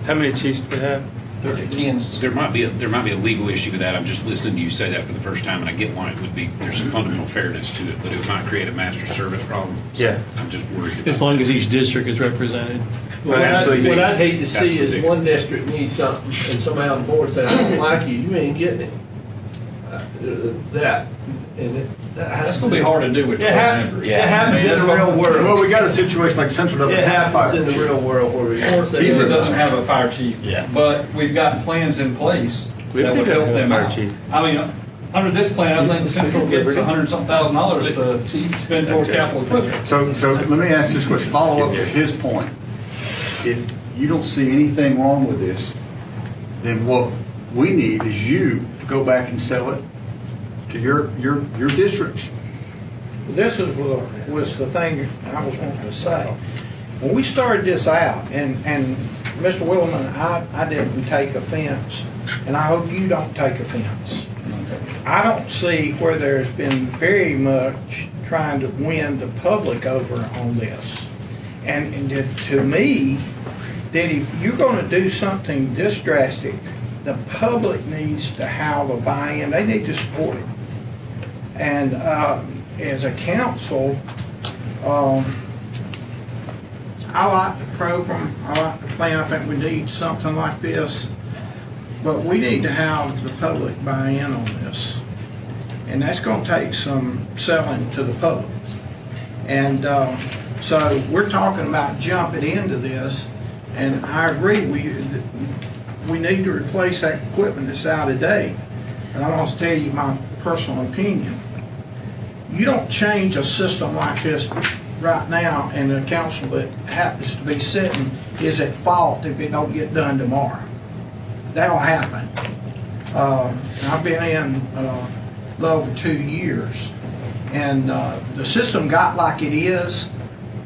How many chiefs do we have? There might be a legal issue with that. I'm just listening to you say that for the first time, and I get why it would be. There's some fundamental fairness to it, but it might create a master-servant problem. So Yeah. I'm just worried about As long as each district is represented. What I'd hate to That's see the is biggest one thing. district needs something, and somebody on the board say, I don't like you, you ain't getting it. That, and That's going to be hard to do with 12 members. It happens in the real Well, world. we got a situation like Central doesn't It have fire. happens in the real world where we. It doesn't have a fire chief. Yeah. But we've got plans in place We that would do help have a them fire out. chief. I mean, under this plan, I think Central gets $100-something thousand to spend towards capital equipment. So let me ask this question, follow up to his point. If you don't see anything wrong with this, then what we need is you to go back and sell it to your districts. This was the thing I was wanting to say. When we started this out, and Mr. Williman, I didn't take offense, and I hope you don't take offense. I don't see where there's been very much trying to win the public over on this. And to me, that if you're going to do something this drastic, the public needs to have a buy-in. They need to support it. And as a council, I like the program, I like the plan, I think we need something like this, but we need to have the public buy in on this. And that's going to take some selling to the public. And so we're talking about jumping into this, and I agree, we need to replace that equipment that's out of date. And I want to tell you my personal opinion. You don't change a system like this right now, and the council that happens to be sitting is at fault if it don't get done tomorrow. That'll happen. I've been in a little over 2 years, and the system got like it is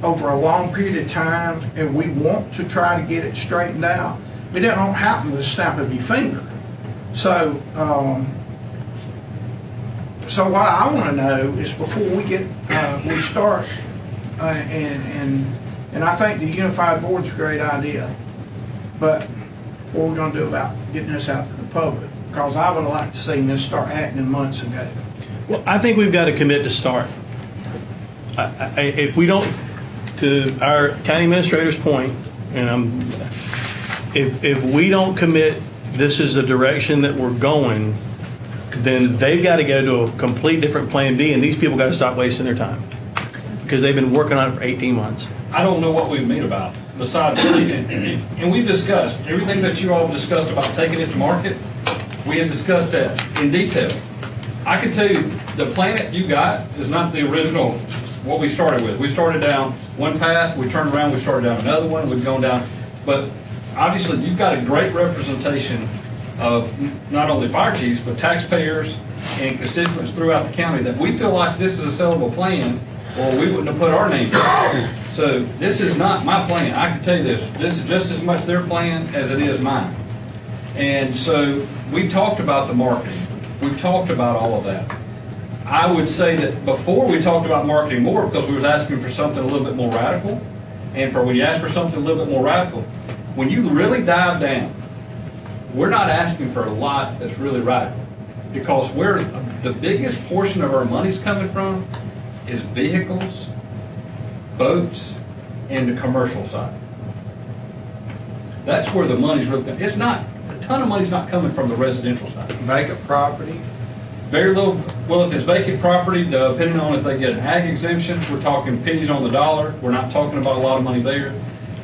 over a long period of time, and we want to try to get it straightened out. But it don't happen with a snap of your finger. So, so what I want to know is before we start, and I think the unified board's a great idea, but what are we going to do about getting this out to the public? Because I would have liked to seen this start happening months ago. Well, I think we've got to commit to start. If we don't, to our county administrator's point, and if we don't commit, this is the direction that we're going, then they've got to go to a complete different plan B, and these people got to stop wasting their time. because they've been working on it for 18 months. I don't know what we meet about, besides, and we've discussed, everything that you all discussed about taking it to market, we have discussed that in detail. I can tell you, the plan that you got is not the original, what we started with. We started down one path, we turned around, we started down another one, we've gone down, but obviously, you've got a great representation of not only fire chiefs, but taxpayers and constituents throughout the county that we feel like this is a sellable plan, or we wouldn't have put our name on it. So this is not my plan. I can tell you this is just as much their plan as it is mine. And so we've talked about the marketing. We've talked about all of that. I would say that before we talked about marketing more because we was asking for something a little bit more radical. And for when you ask for something a little bit more radical, when you really dive down, we're not asking for a lot that's really radical. Because where the biggest portion of our money's coming from is vehicles, boats, and the commercial side. That's where the money's really coming. It's not, a ton of money's not coming from the residential side. Vacant property. Very little, well, if it's vacant property, depending on if they get an ag exemption, we're talking pennies on the dollar. We're not talking about a lot of money there.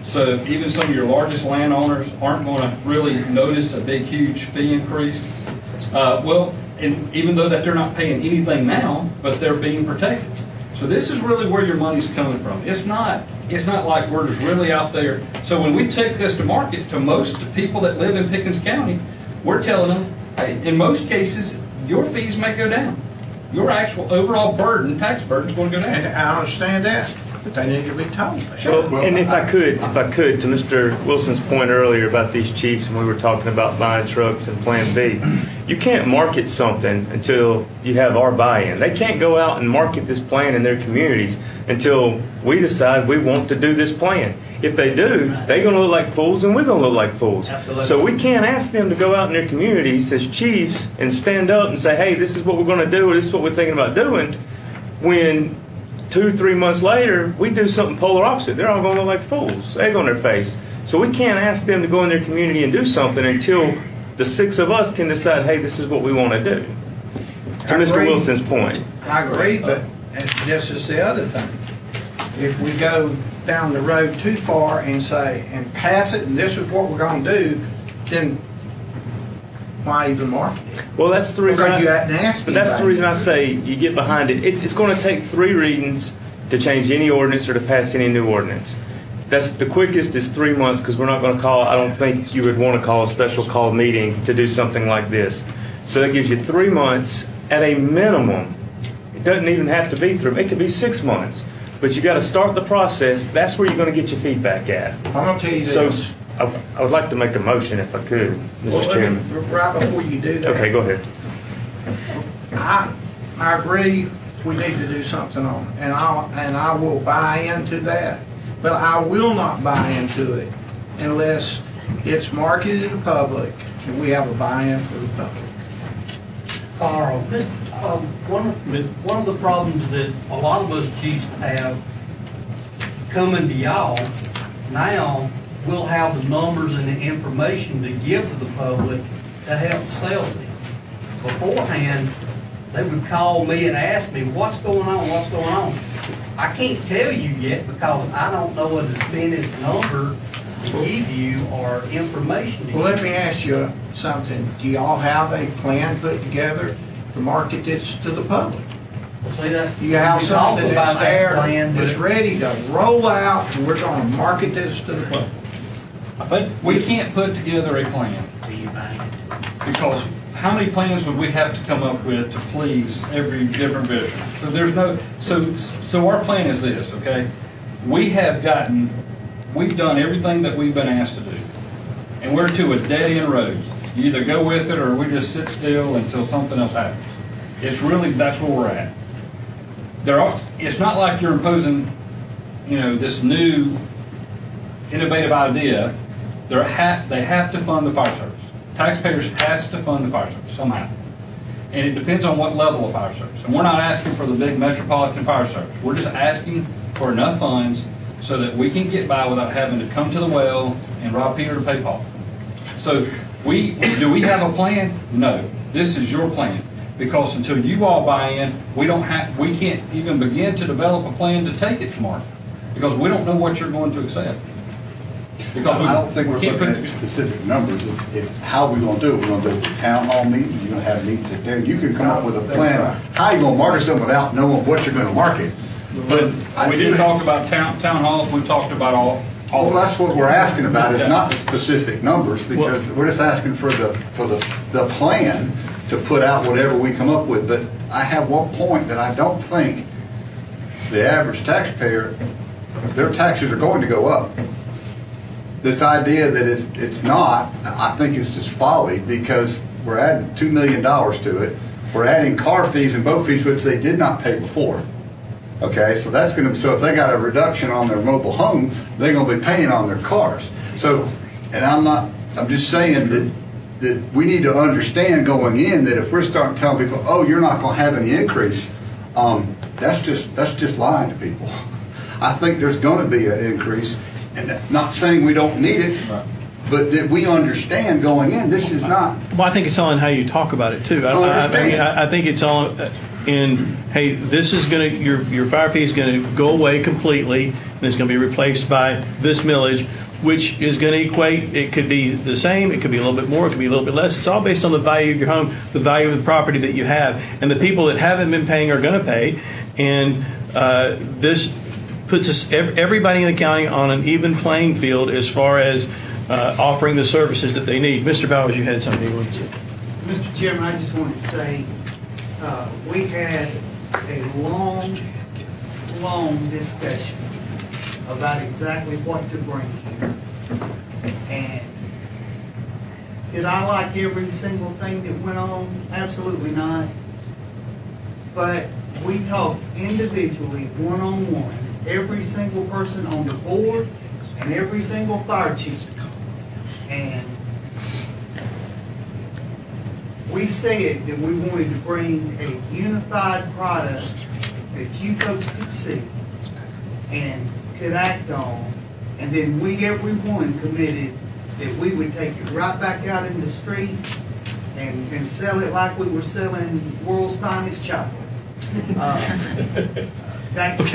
So even some of your largest landowners aren't going to really notice a big, huge fee increase. And even though that they're not paying anything now, but they're being protected. So this is really where your money's coming from. It's not like we're just really out there. So when we take this to market to most people that live in Pickens County, we're telling them, hey, in most cases, your fees may go down. Your actual overall burden, tax burden, is going to go down. And I understand that, but they need to be told that. Well, and if I could, to Mr. Wilson's point earlier about these chiefs, and we were talking about buying trucks and Plan B, you can't market something until you have our buy-in. They can't go out and market this plan in their communities until we decide we want to do this plan. If they do, they're going to look like fools, and we're going to look like fools. Absolutely. So we can't ask them to go out in their communities as chiefs and stand up and say, hey, this is what we're going to do, or this is what we're thinking about doing, when 2-3 months later, we do something polar opposite. They're all going to look like fools, egg on their face. So we can't ask them to go in their community and do something until the 6 of us can decide, hey, this is what we want to do. To Mr. Wilson's point. I agree, but this is the other thing. If we go down the road too far and say, and pass it, and this is what we're going to do, then why even market it? Well, that's the reason. Because you hadn't asked But that's the anybody. reason I say you get behind it. It's going to take 3 readings to change any ordinance or to pass any new ordinance. That's the quickest is 3 months because we're not going to call. I don't think you would want to call a special call meeting to do something like this. So that gives you 3 months at a minimum. It doesn't even have to be 3. It could be 6 months. But you got to start the process. That's where you're going to get your feedback at. I'm going to tell you So this. I would like to make a motion if I could, Mr. Chairman. Right before you do that. Okay, go ahead. I agree we need to do something on it, and I will buy into that. But I will not buy into it unless it's marketed to the public and we have a buy-in for the public. Carl, one of the problems that a lot of us chiefs have coming to y'all now, we'll have the numbers and the information to give to the public to help sell this. Beforehand, they would call me and ask me, what's going on? I can't tell you yet because I don't know a definitive number to give you or information to Well, give let me ask you something. Do y'all have a plan put together to market this to the public? you. See, that's, You have we talked something about that's that there, plan, that's but ready to roll out, and we're going to market this to the public? I think we can't put together a plan because how many plans would we have to come up with to please every different bishop? So there's no, so our plan is this, okay? We've done everything that we've been asked to do. And we're to a dead end road. You either go with it or we just sit still until something else happens. It's really, that's where we're at. It's not like you're imposing, this new innovative idea. They have to fund the fire service. Taxpayers has to fund the fire service somehow. And it depends on what level of fire service. And we're not asking for the big metropolitan fire service. We're just asking for enough funds so that we can get by without having to come to the well and rob Peter to pay Paul. So do we have a plan? No. This is your plan. because until you all buy in, we can't even begin to develop a plan to take it to market, because we don't know what you're going to accept. Because I don't think we're can't looking put- at specific numbers, it's how we're gonna do it. We're gonna do it at town hall meetings, you're gonna have meetings there, you can come up with a plan, how you gonna market something without knowing what you're gonna market. But We did talk about town halls, we talked about all. Well, that's what we're asking about, is not the specific numbers, because we're just asking for the plan to put out whatever we come up with. But I have one point that I don't think the average taxpayer, their taxes are going to go up. This idea that it's not, I think it's just folly, because we're adding $2 million to it. We're adding car fees and boat fees, which they did not pay before. Okay, so that's going to, so if they got a reduction on their mobile home, they're going to be paying on their cars. So, and I'm just saying that we need to understand going in that if we're starting telling people, oh, you're not going to have any increase, that's just lying to people. I think there's going to be an increase, and not saying we don't need it, but that we understand going in, this is not. Well, I think it's all in how you talk about it too. I think it's all in, hey, this is going to, your fire fee is going to go away completely, and it's going to be replaced by this millage, which is going to equate, it could be the same, it could be a little bit more, it could be a little bit less. It's all based on the value of your home, the value of the property that you have. And the people that haven't been paying are going to pay. And this puts us, everybody in the county on an even playing field as far as offering the services that they need. Mr. Bowers, you had something you wanted to say. Mr. Chairman, I just wanted to say, we had a long discussion about exactly what to bring here. And did I like every single thing that went on? Absolutely not. But we talked individually, one-on-one, every single person on the board and every single fire chief. And we said that we wanted to bring a unified product that you folks could see and could act on, and then everyone committed that we would take it right back out in the street and sell it like we were selling world's finest chocolate. That's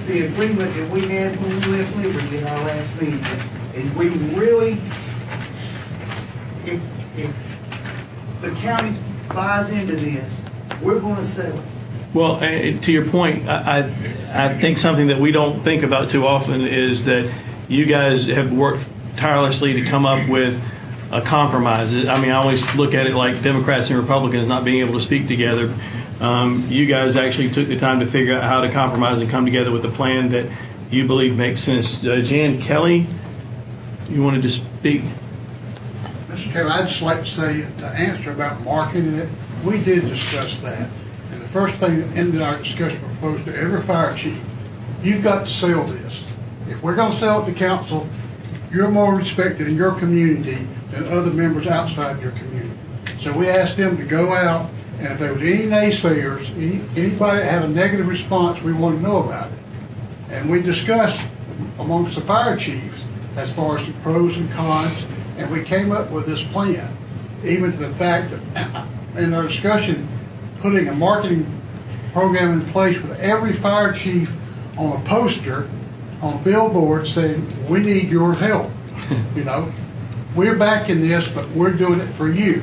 the agreement that we had when we left Liberty at our last meeting. Is we really, if the county buys into this, we're going to sell it. Well, to your point, I think something that we don't think about too often is that you guys have worked tirelessly to come up with a compromise. I mean, I always look at it like Democrats and Republicans not being able to speak together. You guys actually took the time to figure out how to compromise and come together with a plan that you believe makes sense. Jan Kelly, you wanted to speak? Mr. Chairman, I'd just like to say, to answer about marketing it, we did discuss that. And the first thing that ended our discussion proposed to every fire chief, you've got to sell this. If we're going to sell it to council, you're more respected in your community than other members outside your community. So we asked them to go out, and if there was any naysayers, anybody that had a negative response, we want to know about it. And we discussed amongst the fire chiefs as far as the pros and cons, and we came up with this plan, even to the fact that in our discussion, putting a marketing program in place with every fire chief on a poster, on billboards saying, we need your help. You know, we're backing this, but we're doing it for you.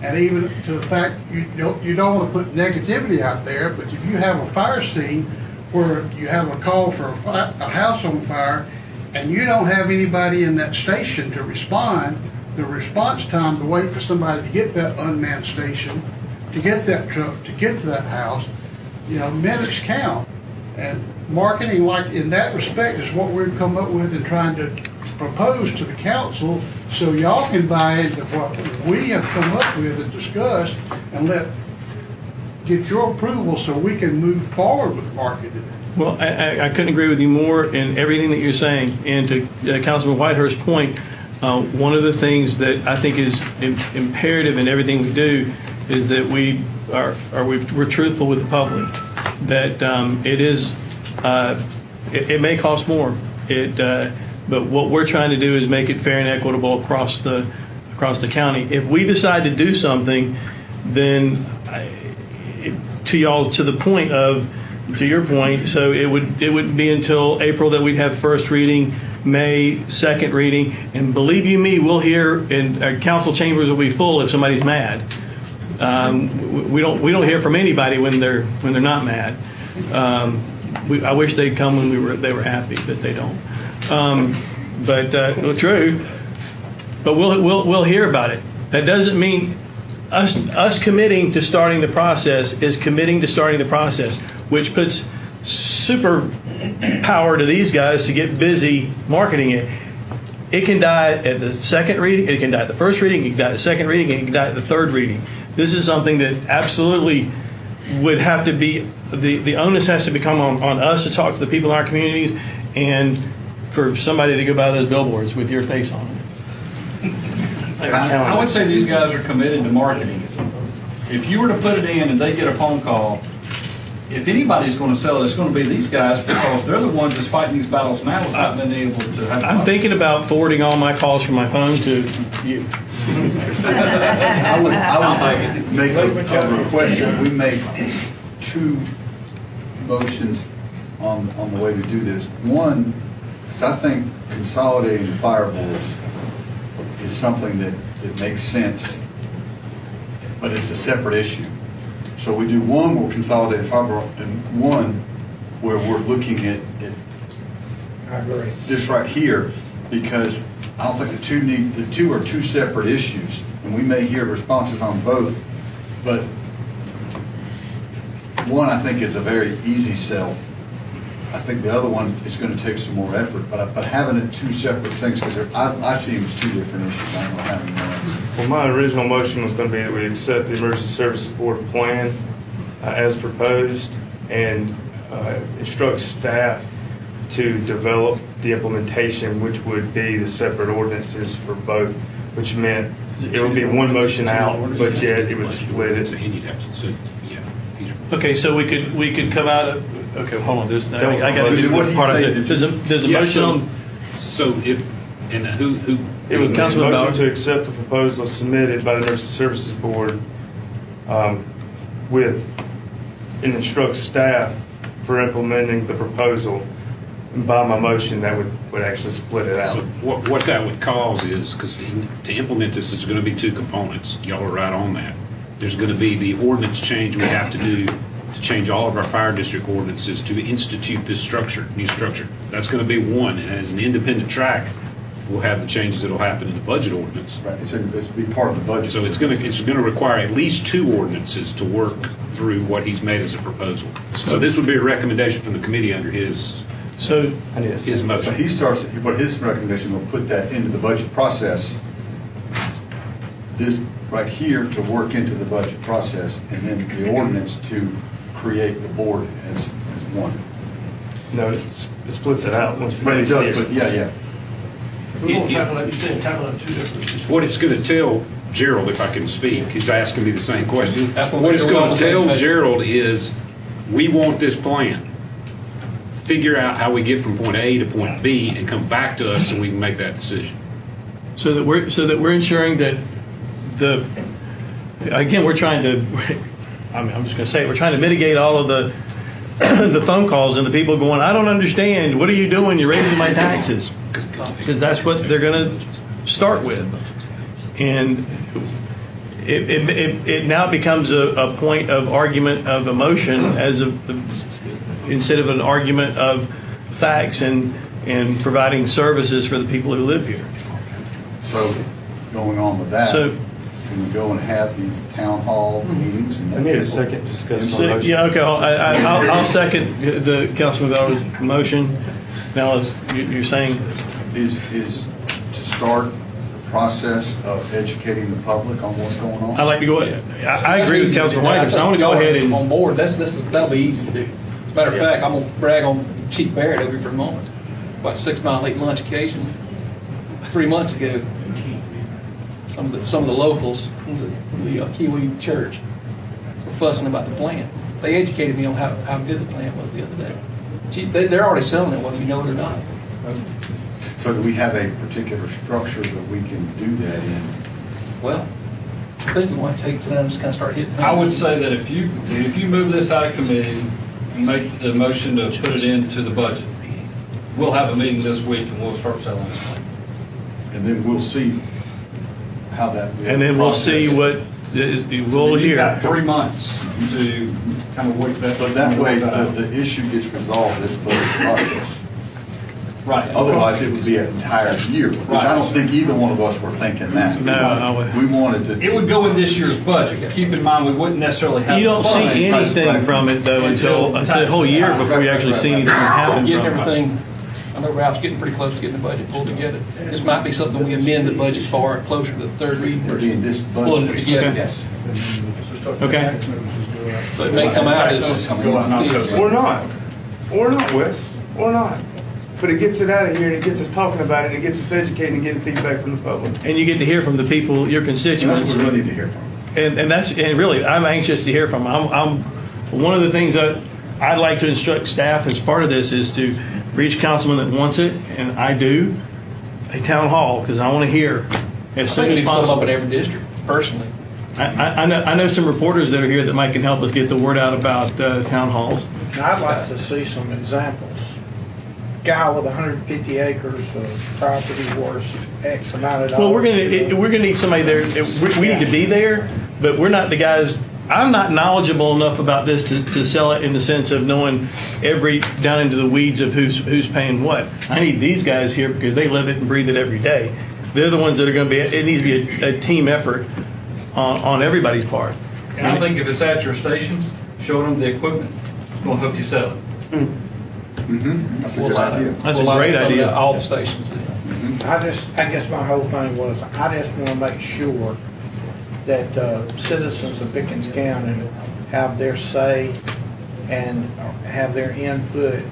And even to the fact you don't want to put negativity out there, but if you have a fire scene where you have a call for a house on fire and you don't have anybody in that station to respond, the response time to wait for somebody to get that unmanned station, to get that truck, to get to that house, you know, minutes count. And marketing, like in that respect, is what we've come up with and trying to propose to the council, so y'all can buy into what we have come up with and discussed, and get your approval so we can move forward with marketing. Well, I couldn't agree with you more in everything that you're saying. And to Councilman Whitehurst's point, one of the things that I think is imperative in everything we do is that we're truthful with the public. That it may cost more. But what we're trying to do is make it fair and equitable across the across the county. If we decide to do something, then to the point of, to your point, so it would be until April that we'd have first reading, May second reading, and believe you me, we'll hear, and our council chambers will be full if somebody's mad. We don't hear from anybody when they're not mad. I wish they'd come when they were happy, but they don't. Well, true. But we'll hear about it. That doesn't mean us committing to starting the process is committing to starting the process, which puts super power to these guys to get busy marketing it. It can die at the second reading, it can die at the first reading, it can die at the second reading, and it can die at the third reading. This is something that absolutely would have to be, the onus has to become on us to talk to the people in our communities and for somebody to go by those billboards with your face on it. I would say these guys are committed to marketing. If you were to put it in and they get a phone call, if anybody's going to sell it, it's going to be these guys because they're the ones that's fighting these battles now without being able to have. I'm thinking about forwarding all my calls from my phone to you. I would make a request that we make two motions on the way to do this. One is I think consolidating the fire boards is something that makes sense, but it's a separate issue. So we do one where we're consolidating fire board and one where we're looking at this right here, because I don't think the two are two separate issues, and we may hear responses on both, but one I think is a very easy sell. I think the other one is going to take some more effort, but having it two separate things, because I see them as two different issues. I don't know how many minutes. Well, my original motion was going to be that we accept the Emergency Services Board plan as proposed and instruct staff to develop the implementation, which would be the separate ordinances for both, which meant it would be one motion out, but yet it would split it. Okay, so we could come out of. Okay, hold on. I got to do what part of it. There's a motion on. So if and who it was a Councilman motion Bauer. to accept the proposal submitted by the Emergency Services Board with and instruct staff for implementing the proposal. And by my motion, that would actually split it out. So what that would cause is, because to implement this, there's going to be two components. Y'all are right on that. There's going to be the ordinance change we have to do to change all of our fire district ordinances to institute this structure, new structure. That's going to be one, and as an independent track, we'll have the changes that'll happen in the budget ordinance. Right, it's be part of the budget. So it's going to require at least two ordinances to work through what he's made as a proposal. So this would be a recommendation from the committee under his motion. So he starts, but his recommendation will put that into the budget process, this right here to work into the budget process, and then the ordinance to create the board as one. No, it splits it out. But it does, but yeah. We're going to tackle it, you said tackle it two different situations. What it's going to tell Gerald, if I can speak, he's asking me the same question. That's what What it's we're on going the to same tell page. Gerald is, we want this plan. Figure out how we get from point A to point B and come back to us so we can make that decision. So that we're ensuring that we're trying to. I'm just going to say it. We're trying to mitigate all of the the phone calls and the people going, I don't understand. What are you doing? You're raising my taxes. Because that's what they're going to start with. And it now becomes a point of argument of emotion instead of an argument of facts and providing services for the people who live here. So going on with that, So- can we go and have these town hall meetings? I need a second to discuss my motion. Yeah, okay. I'll second the Councilman Bell's motion. Now, you're saying Is to start the process of educating the public on what's going on? I'd like to go ahead. I agree with Councilman White, so I want to go ahead and. On board, that'll be easy to do. As a matter of fact, I'm going to brag on Chief Barrett over here for a moment. About 6 Mile Late Lunch occasion, 3 months ago, some of the locals from the Kiwi Church were fussing about the plan. They educated me on how good the plan was the other day. Chief, they're already selling it, whether you know it or not. So do we have a particular structure that we can do that in? Well, I think we want to take it down and just kind of start hitting. I would say that if you move this out of committee and make the motion to put it into the budget, we'll have a meeting this week and we'll start selling it. And then we'll see how that. And then we'll see what we'll You've hear. got 3 months to kind of work that. But that way, the issue gets resolved this budget process. Right. Otherwise, it would be an entire year, which I don't think either one of us were thinking that. No. We wanted to. It would go in this year's budget. Keep in mind, we wouldn't necessarily have. You don't the see funding anything from it though until a whole year before you actually see anything happen Getting from it. everything, I know Ralph's getting pretty close to getting the budget pulled together. This might be something we amend the budget for closer to the third reading It'll be in versus this pulling it budget. together. Yes. Okay. So it may come out as. Or not. Or not, Wes. Or not. But it gets it out of here, and it gets us talking about it, and it gets us educated and getting feedback from the public. And you get to hear from the people, your And constituents. that's what we really need to hear from. And really, I'm anxious to hear from them. I'm one of the things that I'd like to instruct staff as part of this is to reach councilman that wants it, and I do, a town hall, because I want to hear as I soon think we as need to set them up possible. in every district, personally. I know some reporters that are here that might can help us get the word out about town halls. I'd like to see some examples. Guy with 150 acres of property worth X amount of dollars. Well, we're gonna need somebody there. We need to be there, but we're not the guys. I'm not knowledgeable enough about this to sell it in the sense of knowing down into the weeds of who's paying what. I need these guys here because they live it and breathe it every day. They're the ones that are going to be. It needs to be a team effort on everybody's part. And I think if it's at your stations, show them the equipment. It's going to help you sell it. That's a good idea. That's a great idea. All the stations. I guess my whole thing was, I just want to make sure that citizens of Pickens County have their say and have their input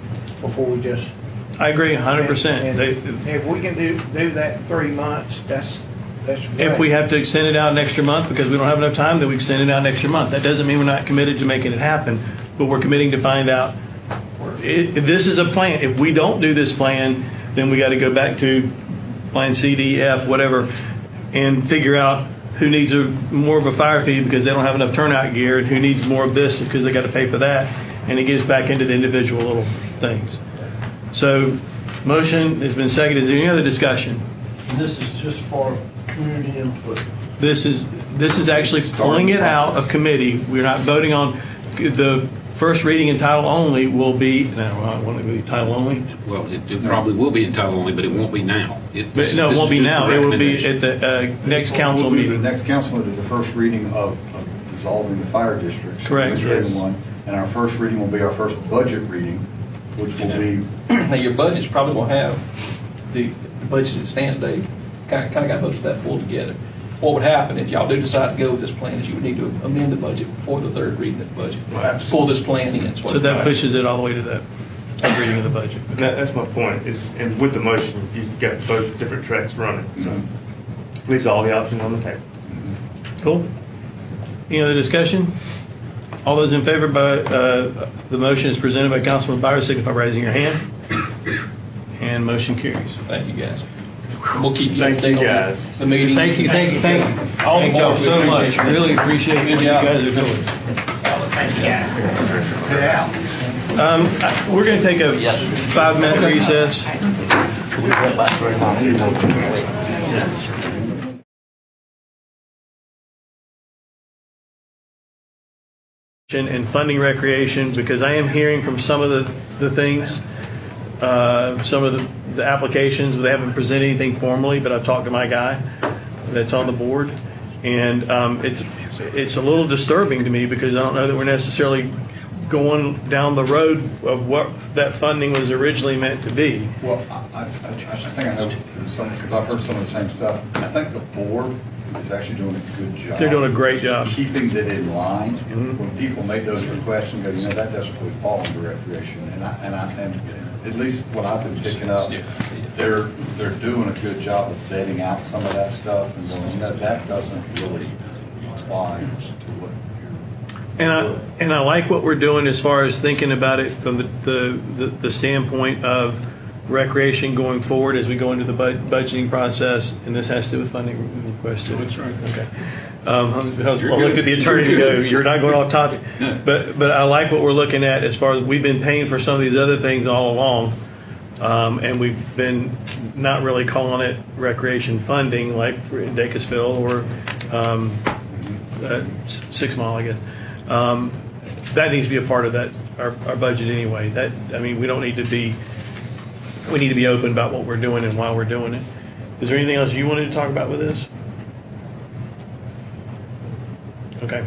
before we just. I agree 100%. And if we can do that in 3 months, that's great. If we have to extend it out an extra month because we don't have enough time, then we extend it out an extra month. That doesn't mean we're not committed to making it happen, but we're committing to find out. This is a plan. If we don't do this plan, then we got to go back to plan C, D, F, whatever, and figure out who needs more of a fire fee because they don't have enough turnout gear, and who needs more of this because they got to pay for that, and it gets back into the individual little things. So, motion has been seconded. Is there any other discussion? This is just for community input. This is actually pulling it out of committee. We're not voting on the first reading in title only. Will be won't it be title only? Well, it probably will be in title only, but it won't be now. It won't be now. It will be at the next council We'll do meeting. the next council meeting, the first reading of dissolving the fire districts. Correct, First yes. reading one. And our first reading will be our first budget reading, which will be. Now, your budgets probably will have the budget that stands today, kind of got most of that pulled together. What would happen if y'all do decide to go with this plan is you would need to amend the budget before the third reading of the budget. Pull this plan in. So that pushes it all the way to the third reading of the budget. That's my point. And with the motion, you've got both different tracks running. So leaves all the options on the table. Cool. Any other discussion? All those in favor by the motion is presented by Councilman Byers, signify by raising your hand. And motion carries. Thank you, guys. We'll keep you Thank you, updated on guys. the meeting. Thank you. All Thank the y'all board, we so much. appreciate it. Really appreciate what you guys are doing. Thank you, guys. We're going to take a 5-minute recess. And funding recreation, because I am hearing from some of the things, some of the applications, they haven't presented anything formally, but I've talked to my guy that's on the board, and it's a little disturbing to me because I don't know that we're necessarily going down the road of what that funding was originally meant to be. Well, I think I know some, because I've heard some of the same stuff. I think the board is actually doing a good job. They're doing a great job. Keeping that in line. When people make those requests and go, that doesn't really fall under recreation. And at least what I've been picking up, they're doing a good job of vetting out some of that stuff and going, that doesn't really apply to what you're. And I like what we're doing as far as thinking about it from the standpoint of recreation going forward as we go into the budgeting process, and this has to do with funding requests too. That's right. Okay. I looked at the attorney to go, you're not going off topic. But I like what we're looking at as far as we've been paying for some of these other things all along. And we've been not really calling it recreation funding like in Dacusville or 6 Mile, I guess. That needs to be a part of that, our budget anyway. We don't need to be, we need to be open about what we're doing and why we're doing it. Is there anything else you wanted to talk about with this? Okay.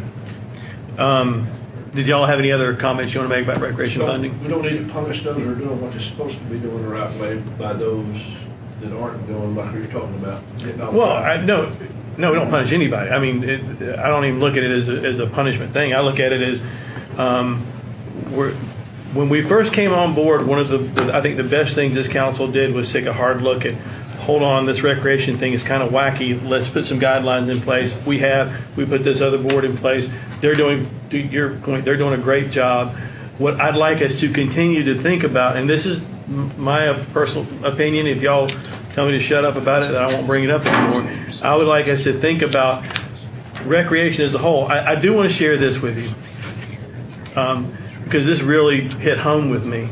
Did y'all have any other comments you want to make about recreation funding? We don't need to punish those who are doing what they're supposed to be doing the right way by those that aren't doing like you're talking about. Well, no, we don't punish anybody. I mean, I don't even look at it as a punishment thing. I look at it as when we first came on board, one of I think the best things this council did was take a hard look at, hold on, this recreation thing is kind of wacky. Let's put some guidelines in place. We put this other board in place. They're doing, to your point, they're doing a great job. What I'd like us to continue to think about, and this is my personal opinion, if y'all tell me to shut up about it, then I won't bring it up anymore. I would like us to think about recreation as a whole. I do want to share this with you because this really hit home with me.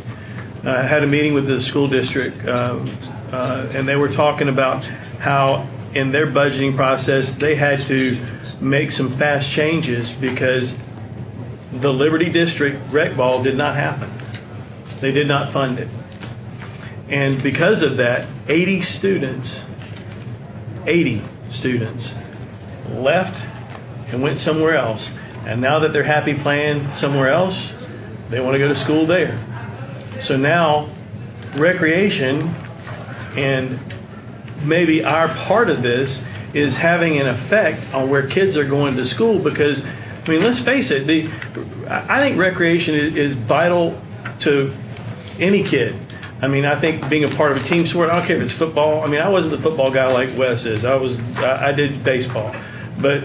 I had a meeting with the school district and they were talking about how in their budgeting process they had to make some fast changes because the Liberty District rec ball did not happen. They did not fund it. And because of that, 80 students left and went somewhere else. And now that they're happy playing somewhere else, they want to go to school there. So now recreation and maybe our part of this is having an effect on where kids are going to school because, I mean, let's face it, I think recreation is vital to any kid. I mean, I think being a part of a team sport, I don't care if it's football. I mean, I wasn't the football guy like Wes is. I did baseball. But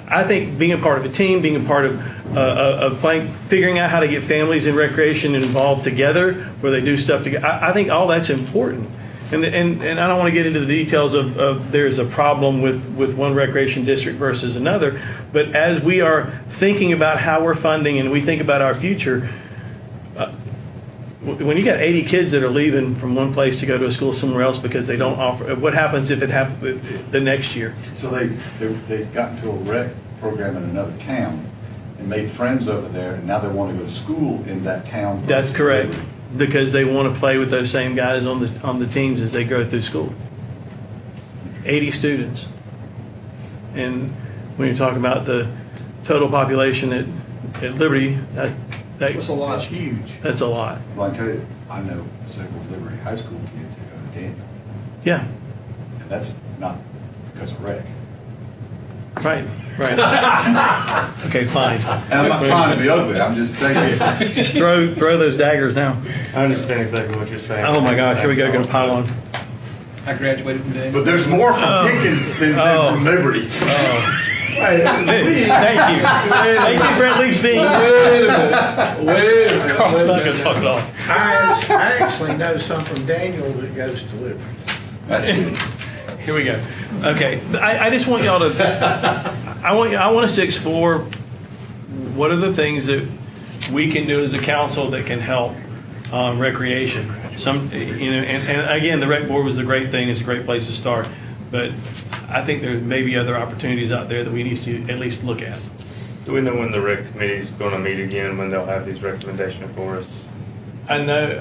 I think being a part of a team, being a part of playing, figuring out how to get families in recreation involved together where they do stuff together, I think all that's important. And I don't want to get into the details of there's a problem with one recreation district versus another, but as we are thinking about how we're funding and we think about our future, when you got 80 kids that are leaving from one place to go to a school somewhere else because they don't offer, what happens if it happens the next year? So they got into a rec program in another town and made friends over there, and now they want to go to school in that town. That's correct. Because they want to play with those same guys on the teams as they go through school. 80 students. And when you're talking about the total population at Liberty, that's a lot. That's huge. That's a lot. Well, I tell you, I know several Liberty High School kids that go to Daniel. Yeah. And that's not because of rec. Right. Okay, fine. And I'm not trying to be ugly, I'm just saying. Just throw those daggers now. I understand exactly what you're saying. Oh my gosh, here we go, going to pile on. I graduated from Daniel. But there's more from Pickens than from Liberty. Hey, thank you. Thank you, Brent Leesteen. Wait a minute. Carl's not going to talk it off. I actually know some from Daniel that goes to Liberty. That's good. Here we go. Okay, I just want y'all to. I want us to explore what are the things that we can do as a council that can help recreation. And again, the rec board was a great thing. It's a great place to start, but I think there may be other opportunities out there that we need to at least look at. Do we know when the rec committee is going to meet again? When they'll have these recommendations for us? I know.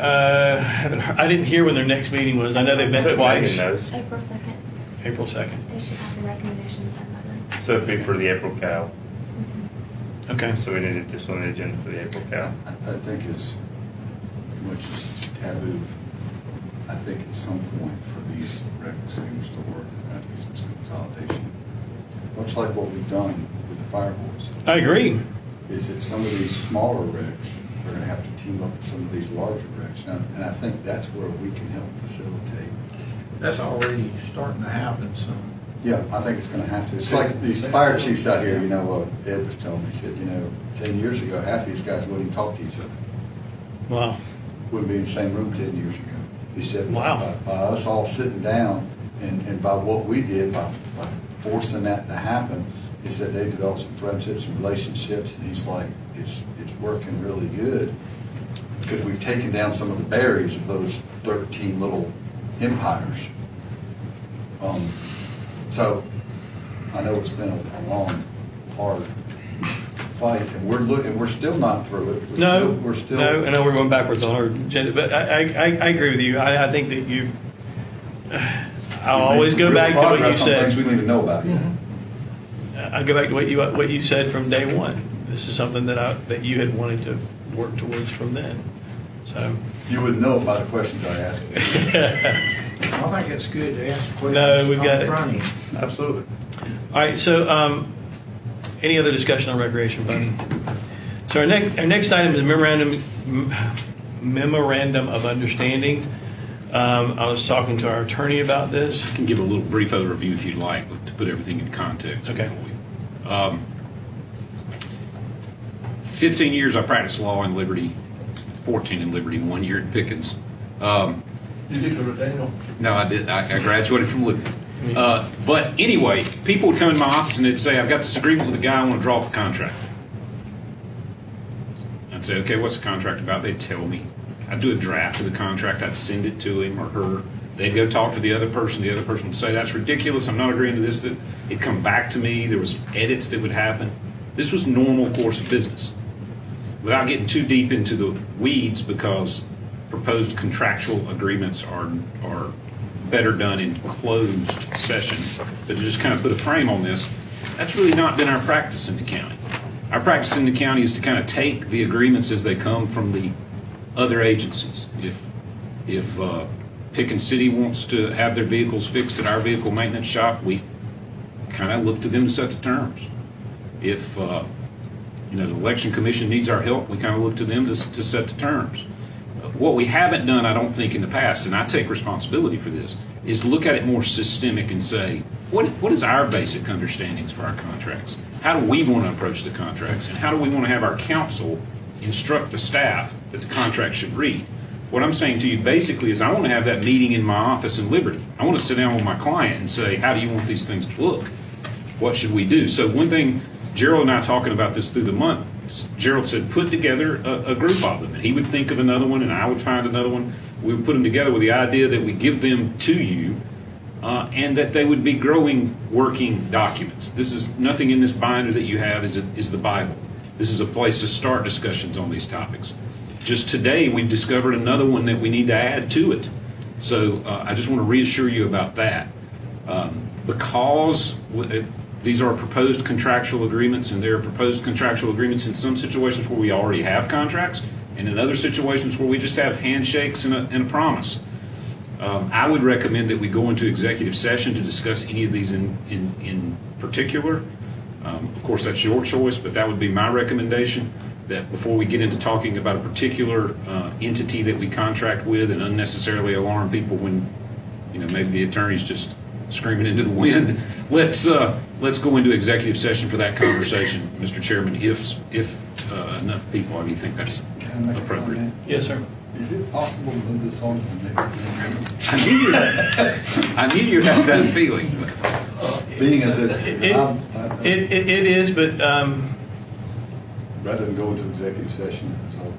I didn't hear when their next meeting was. I know they've met twice. April 2nd. April 2nd. They should have the recommendations by then. So it'd be for the April Cal. Okay. So we needed this on the agenda for the April Cal. I think as much as it's taboo, I think at some point for these rec things to work, there's got to be some consolidation. Much like what we've done with the fire boards. I agree. Is that some of these smaller recs are going to have to team up with some of these larger recs. Now, and I think that's where we can help facilitate. That's already starting to happen, so. Yeah, I think it's going to have to. It's like these fire chiefs out here, Ed was telling me, he said, 10 years ago, half these guys wouldn't even talk to each other. Wow. Wouldn't be in the same room 10 years ago. He said, Wow. by us all sitting down and by what we did, by forcing that to happen, he said they developed some friendships and relationships, and he's like, it's working really good because we've taken down some of the barriers of those 13 little empires. So I know it's been a long, hard fight, and we're still not through it. We're still. No, I know we're going backwards on our agenda, but I agree with you. I think that you. I'll always go back to what you said. Things we don't even know about yet. I go back to what you said from day one. This is something that you had wanted to work towards from then. So you wouldn't know about the questions I asked. I think it's good to ask questions. No, we've got it. Absolutely. All right. So, any other discussion on recreation funding? So our next item is memorandum of understandings. I was talking to our attorney about this. I can give a little brief overview if you'd like to put everything in context. Okay. 15 years I practiced law in Liberty, 14 in Liberty, 1 year at Pickens. You did go to Daniel? No, I did. I graduated from Liberty. But anyway, people would come in my office and they'd say, I've got this agreement with the guy, I want to draw up a contract. I'd say, okay, what's the contract about? They'd tell me. I'd do a draft of the contract. I'd send it to him or her. They'd go talk to the other person. The other person would say, that's ridiculous. I'm not agreeing to this. It'd come back to me. There was edits that would happen. This was normal course of business. Without getting too deep into the weeds, because proposed contractual agreements are better done in closed session, but to just kind of put a frame on this, that's really not been our practice in the county. Our practice in the county is to kind of take the agreements as they come from the other agencies. If Pickens City wants to have their vehicles fixed at our vehicle maintenance shop, we kind of look to them to set the terms. If the election commission needs our help, we kind of look to them to set the terms. What we haven't done, I don't think, in the past, and I take responsibility for this, is to look at it more systemic and say, what is our basic understandings for our contracts? How do we want to approach the contracts? And how do we want to have our counsel instruct the staff that the contract should read? What I'm saying to you basically is I want to have that meeting in my office in Liberty. I want to sit down with my client and say, how do you want these things to look? What should we do? So one thing, Gerald and I talking about this through the month, Gerald said, put together a group of them. And he would think of another one, and I would find another one. We would put them together with the idea that we give them to you, and that they would be growing working documents. This is nothing in this binder that you have is the Bible. This is a place to start discussions on these topics. Just today, we've discovered another one that we need to add to it. So I just want to reassure you about that. Because these are proposed contractual agreements, and there are proposed contractual agreements in some situations where we already have contracts, and in other situations where we just have handshakes and a promise. I would recommend that we go into executive session to discuss any of these in particular. Of course, that's your choice, but that would be my recommendation, that before we get into talking about a particular entity that we contract with and unnecessarily alarm people when maybe the attorney's just screaming into the wind, let's go into executive session for that conversation, Mr. Chairman, if enough people, do you think that's appropriate? Yes, sir. Is it possible to move this on to the next meeting? I knew you had that feeling. Being as it is, but rather than go into executive session. So.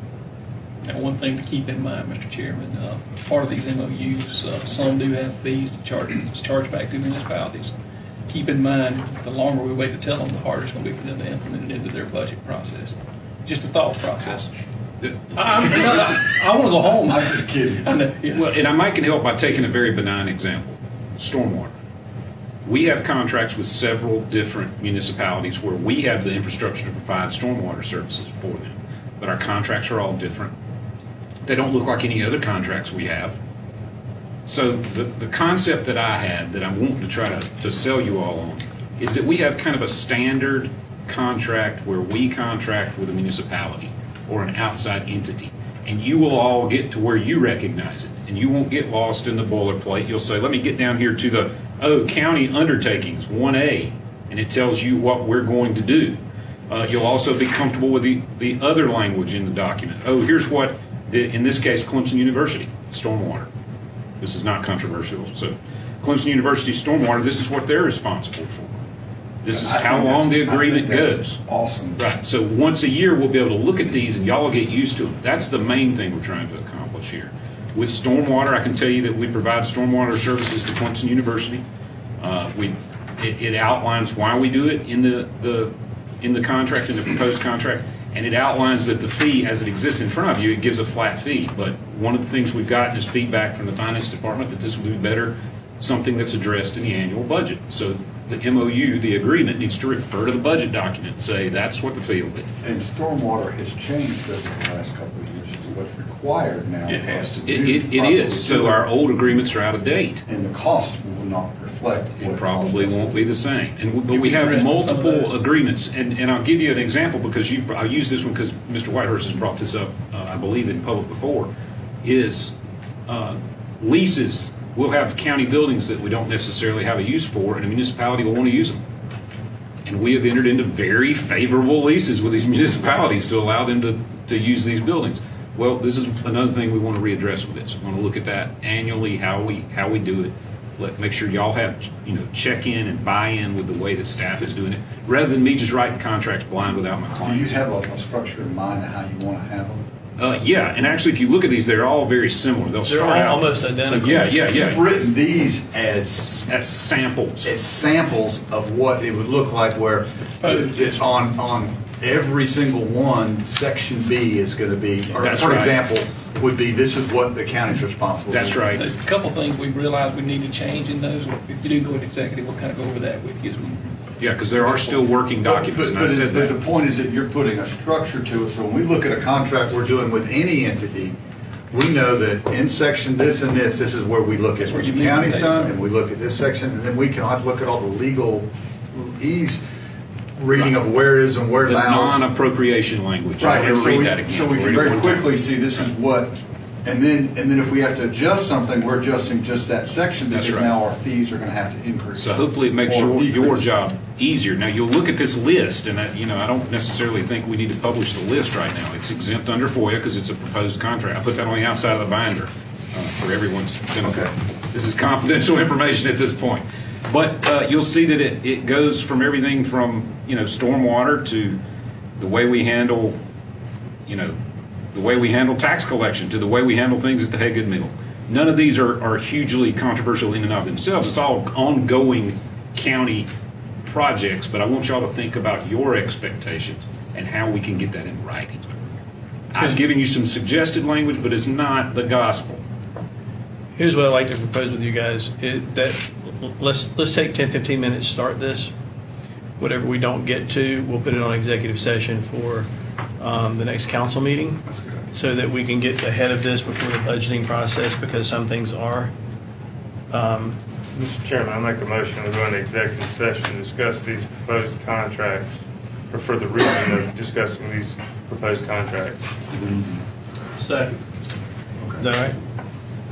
And one thing to keep in mind, Mr. Chairman, part of these MOUs, some do have fees to charge back to municipalities. Keep in mind, the longer we wait to tell them, the harder it's going to be for them to implement it into their budget process. Just a thought process. I want to go home. I'm just kidding. Well, and I might can help by taking a very benign example. Stormwater. We have contracts with several different municipalities where we have the infrastructure to provide stormwater services for them. But our contracts are all different. They don't look like any other contracts we have. So the concept that I had, that I'm wanting to try to sell you all on, is that we have kind of a standard contract where we contract with a municipality or an outside entity. And you will all get to where you recognize it. And you won't get lost in the boilerplate. You'll say, let me get down here to the, county undertakings, 1A, and it tells you what we're going to do. You'll also be comfortable with the other language in the document. Here's what, in this case, Clemson University, stormwater. This is not controversial. So Clemson University Stormwater, this is what they're responsible for. This is how long the agreement goes. Awesome. Right, so once a year, we'll be able to look at these and y'all will get used to them. That's the main thing we're trying to accomplish here. With stormwater, I can tell you that we provide stormwater services to Clemson University. It outlines why we do it in the contract, in the proposed contract, and it outlines that the fee, as it exists in front of you, it gives a flat fee. But one of the things we've gotten is feedback from the finance department that this would be better, something that's addressed in the annual budget. So the MOU, the agreement, needs to refer to the budget document and say that's what the fee will be. And stormwater has changed over the last couple of years. It's what's required now. It for us has. to do It properly is. So do it. our old agreements are out of date. And the cost will not reflect what It it probably costs us. won't be the same. But You we can have rest on some of multiple those. agreements, and I'll give you an example because I'll use this one because Mr. Whitehurst has brought this up, I believe, in public before, is leases. We'll have county buildings that we don't necessarily have a use for, and a municipality will want to use them. And we have entered into very favorable leases with these municipalities to allow them to use these buildings. Well, this is another thing we want to readdress with this. We want to look at that annually, how we do it. Make sure y'all have, check-in and buy-in with the way the staff is doing it, rather than me just writing contracts blind without my Do you clients. have a structure in mind of how you want to have them? Yeah, and actually, if you look at these, they're all very similar. They'll They're start out almost identical. Yeah. You've written these as samples. As samples of what it would look like where it's on every single one, section B is going to be, or That's for right. example, would be this is what the county's responsible for. That's right. There's a couple things we realized we need to change in those. If you do go to executive, we'll kind of go over that with you as we. Yeah, because there are still working documents, and I said But that. the point is that you're putting a structure to it, so when we look at a contract we're doing with any entity, we know that in section this and this is where we look at what the county's done, and we look at this section, and then we can look at all the legalese reading of where it is and where it The allows. non-appropriation language. Right, Don't and ever read that again. so we Read can it very one time. quickly see this is what, and then if we have to adjust something, we're adjusting just that section That's because right. now our fees are going to have to increase. So hopefully it makes Or your decrease. job easier. Now, you'll look at this list, and I don't necessarily think we need to publish the list right now. It's exempt under FOIA because it's a proposed contract. I put that on the outside of the binder for everyone's benefit. Okay. This is confidential information at this point. But you'll see that it goes from everything from, stormwater to the way we handle, the way we handle tax collection to the way we handle things at the Haygood Mill. None of these are hugely controversial in and of themselves. It's all ongoing county projects, but I want y'all to think about your expectations and how we can get that in writing. I've given you some suggested language, but it's not the gospel. Here's what I'd like to propose with you guys, let's take 10, 15 minutes, start this. Whatever we don't get to, we'll put it on executive session for the next council meeting. That's good. So that we can get ahead of this before the budgeting process, because some things are. Mr. Chairman, I make a motion to go into executive session to discuss these proposed contracts, or for the reason of discussing these proposed contracts. Second. Is that right?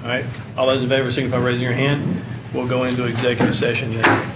All right. All those in favor signify by raising your hand. We'll go into executive session then.